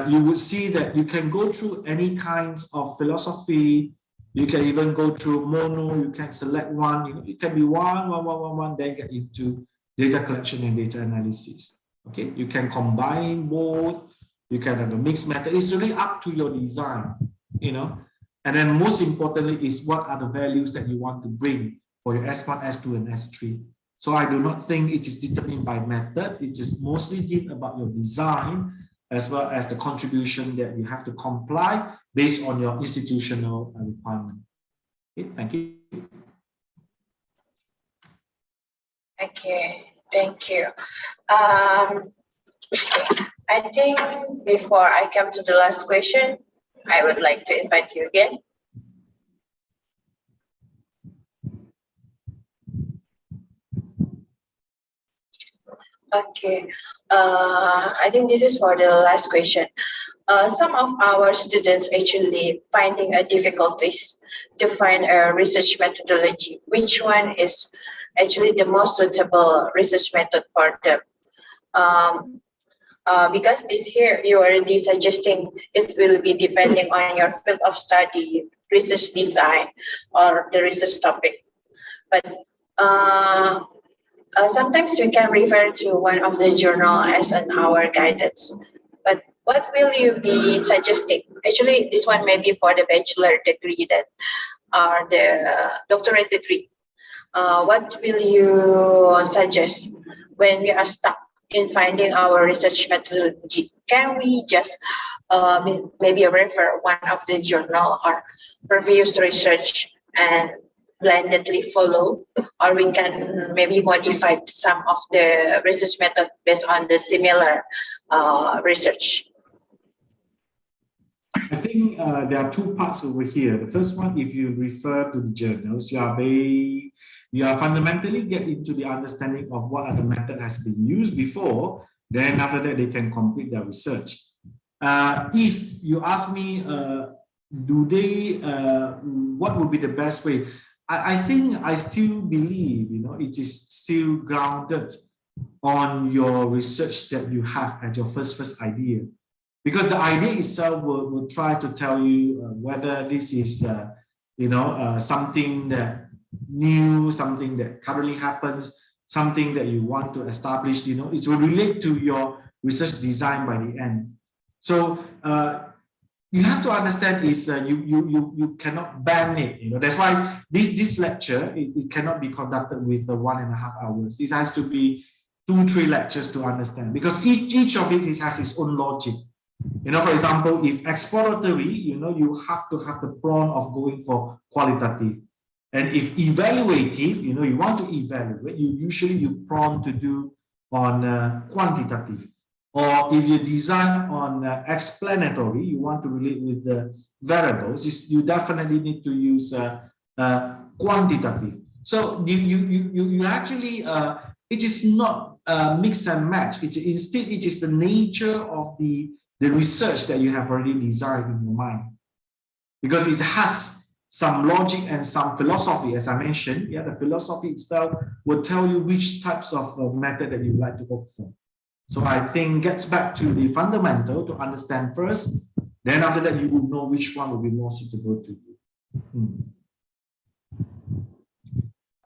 You would see that you can go through any kinds of philosophy. You can even go through mono. You can select one. It can be one, then get into data collection and data analysis. Okay, you can combine both. You can have a mixed method. It's really up to your design, And then most importantly is what are the values that you want to bring for your S1, S2, and S3. So I do not think it is determined by method. It is mostly about your design, as well as the contribution that you have to comply based on your institutional requirement. Okay, thank you. Okay, thank you. I think before I come to the last question, I would like to invite you again. Okay, I think this is for the last question. Some of our students actually finding difficulties to find a research methodology. Which one is actually the most suitable research method for them. Because this here you already suggesting it will be depending on your field of study, research design, or the research topic. But sometimes we can refer to one of the journal as an our guidance. But what will you be suggesting? Actually, this one may be for the bachelor degree that or the doctorate degree. What will you suggest when we are stuck in finding our research methodology? Can we just maybe refer one of the journal or previous research and blindly follow, or we can maybe modify some of the research method based on the similar research? I think there are two parts over here. The first one, if you refer to the journals, you are fundamentally get into the understanding of what other method has been used before. Then after that, they can complete their research. If you ask me, what would be the best way? I think I still believe, it is still grounded on your research that you have at your first idea. Because the idea itself will try to tell you whether this is, something that new, something that currently happens, something that you want to establish. It will relate to your research design by the end. So you have to understand is you cannot ban it. That's why this lecture it cannot be conducted with 1.5 hours. It has to be 2-3 lectures to understand, because each of it has its own logic. For example, if exploratory, you have to have the prompt of going for qualitative. And if evaluative, you want to evaluate, you prompt to do on quantitative. Or if you design on explanatory, you want to relate with the variables, you definitely need to use quantitative. So you actually, it is not mix and match. Instead, it is the nature of the research that you have already designed in your mind, because it has some logic and some philosophy, as I mentioned. The philosophy itself will tell you which types of method that you like to go for. So I think gets back to the fundamental to understand first, then after that you will know which one will be more suitable to you.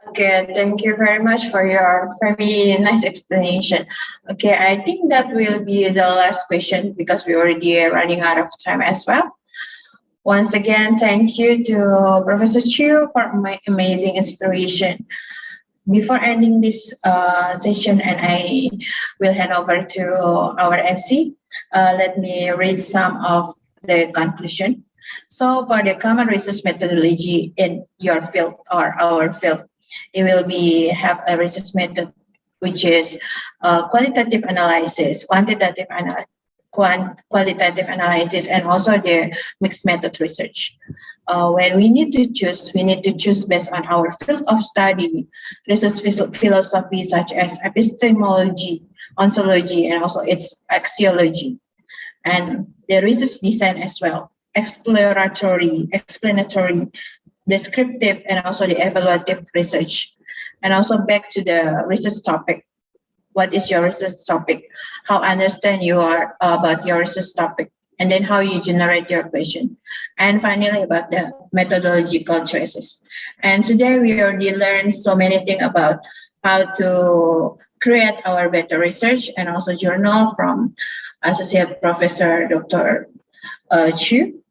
Okay, thank you very much for your very nice explanation. Okay, I think that will be the last question because we already are running out of time as well. Once again, thank you to Professor Chiu for my amazing inspiration. Before ending this session, and I will hand over to our MC, let me read some of the conclusion. So for the common research methodology in your field or our field, it will have a research method which is qualitative analysis, quantitative analysis, qualitative analysis, and also the mixed method research. When we need to choose based on our field of study, research philosophy such as epistemology, ontology, and also its axiology, and the research design as well, exploratory, explanatory, descriptive, and also the evaluative research. And also back to the research topic. What is your research topic? How understand you are about your research topic, and then how you generate your question. And finally, about the methodological choices. And today we already learned so many things about how to create our better research and also journal from Associate Professor Dr. Chiu.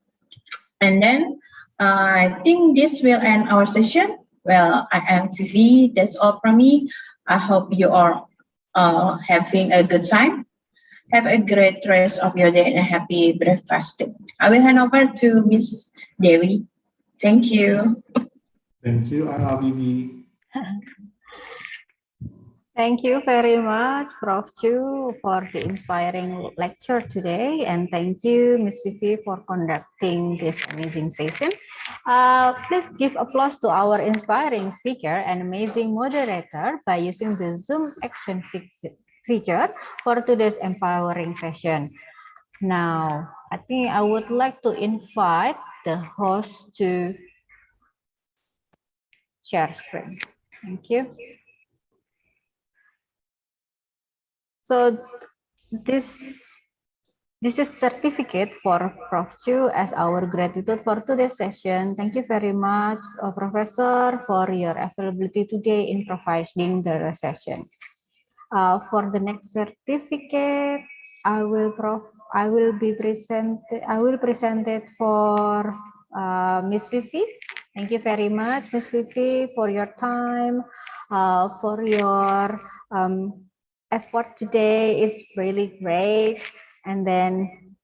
And then I think this will end our session. Well, I am Vivi. That's all from me. I hope you are having a good time. Have a great rest of your day and a happy breakfasting. I will hand over to Miss Dewi. Thank you. Thank you, Vivi. Thank you very much, Prof. Chu, for the inspiring lecture today. And thank you, Ms. Vivi, for conducting this amazing session. Please give applause to our inspiring speaker and amazing moderator by using the Zoom action feature for today's empowering session. Now, I think I would like to invite the host to share screen. Thank you. So this is certificate for Prof. Chu as our gratitude for today's session. Thank you very much, Professor, for your availability today in providing the session. For the next certificate, I will present it for Miss Vivi. Thank you very much, Miss Vivi, for your time, for your effort today. It's really great. And then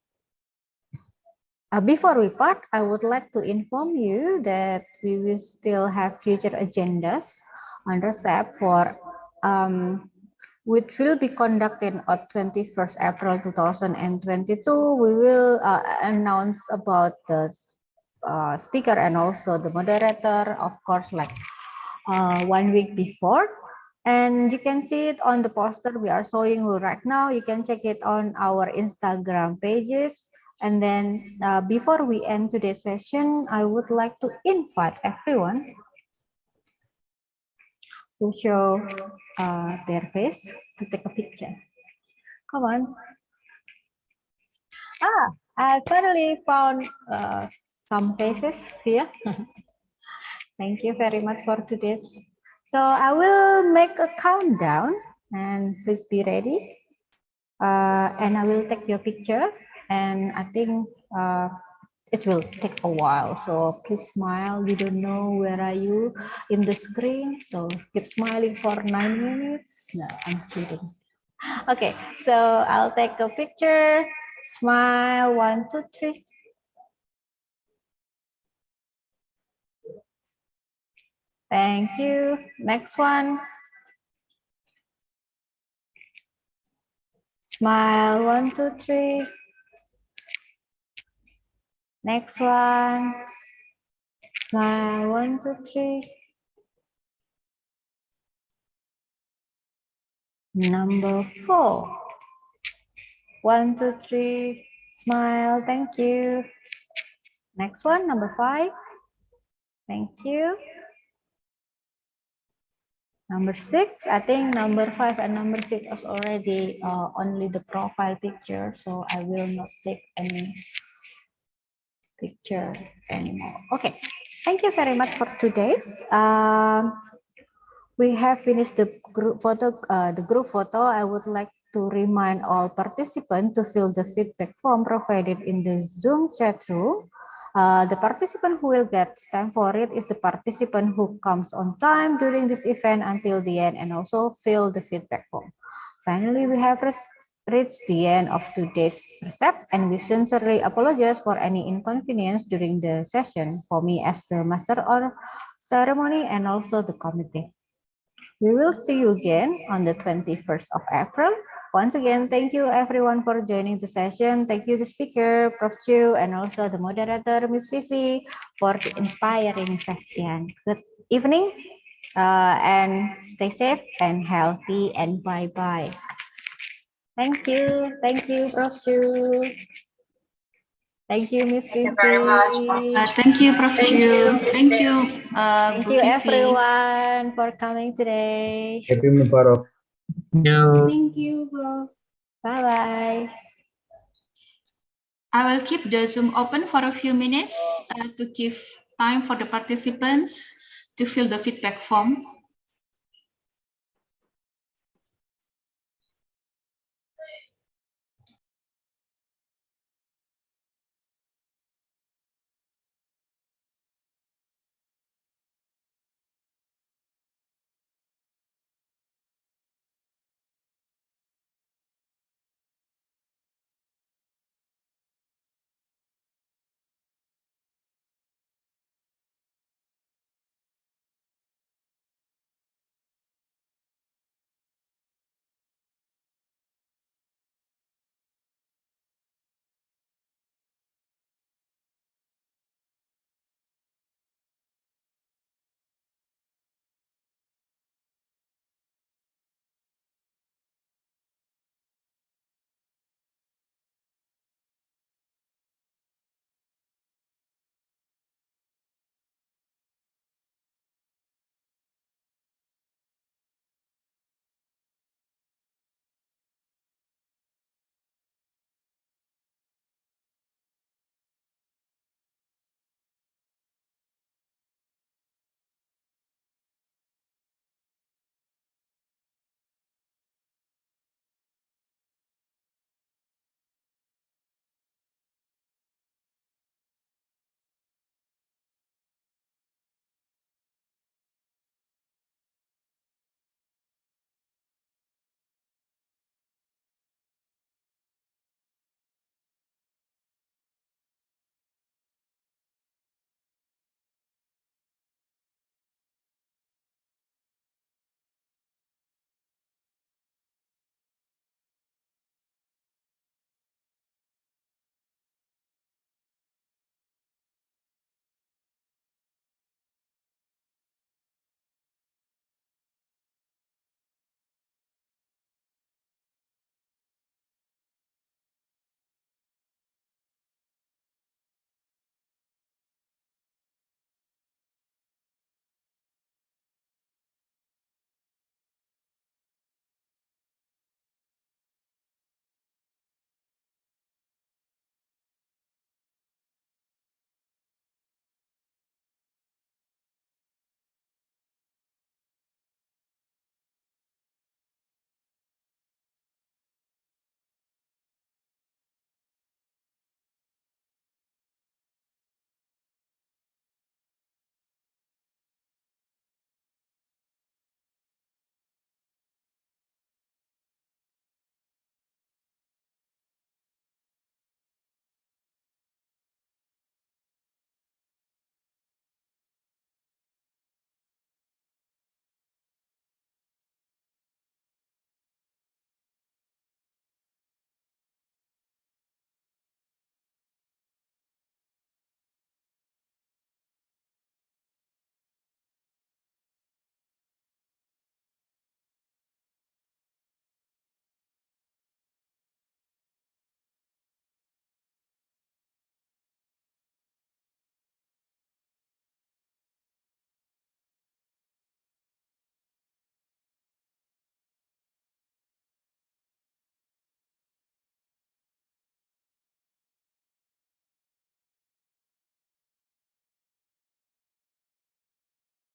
before we part, I would like to inform you that we will still have future agendas on RCEP for which will be conducted on 21st April 2022. We will announce about the speaker and also the moderator, of course, like 1 week before. And you can see it on the poster we are showing you right now. You can check it on our Instagram pages. And then before we end today's session, I would like to invite everyone to show their face to take a picture. Come on. I finally found some faces here. Thank you very much for today's. So I will make a countdown and please be ready. And I will take your picture, and I think it will take a while. So please smile. We don't know where are you in the screen. So keep smiling for 9 minutes. No, I'm kidding. Okay, so I'll take a picture. Smile, 1, 2, 3. Thank you. Next one. Smile, 1, 2, 3. Next one. Smile, 1, 2, 3. Number 4. 1, 2, 3. Smile. Thank you. Next one, number 5. Thank you. Number 6. I think number 5 and number 6 is already only the profile picture, so I will not take any picture anymore. Okay. Thank you very much for today's. We have finished the group photo. I would like to remind all participants to fill the feedback form provided in the Zoom chat room. The participant who will get time for it is the participant who comes on time during this event until the end and also fill the feedback form. Finally, we have reached the end of today's RCEP, and we sincerely apologize for any inconvenience during the session for me as the master of ceremony and also the committee. We will see you again on the 21st of April. Once again, thank you everyone for joining the session. Thank you the speaker, Prof. Chu, and also the moderator, Ms. Vivi, for the inspiring session. Good evening, and stay safe and healthy, and bye-bye. Thank you. Thank you, Prof. Chu. Thank you, Ms. Vivi. Thank you very much, Prof. Thank you, Prof. Chu. Thank you, Thank you, everyone, for coming today. Happy Mubarak. Thank you, Prof. Bye-bye. I will keep the Zoom open for a few minutes to give time for the participants to fill the feedback form.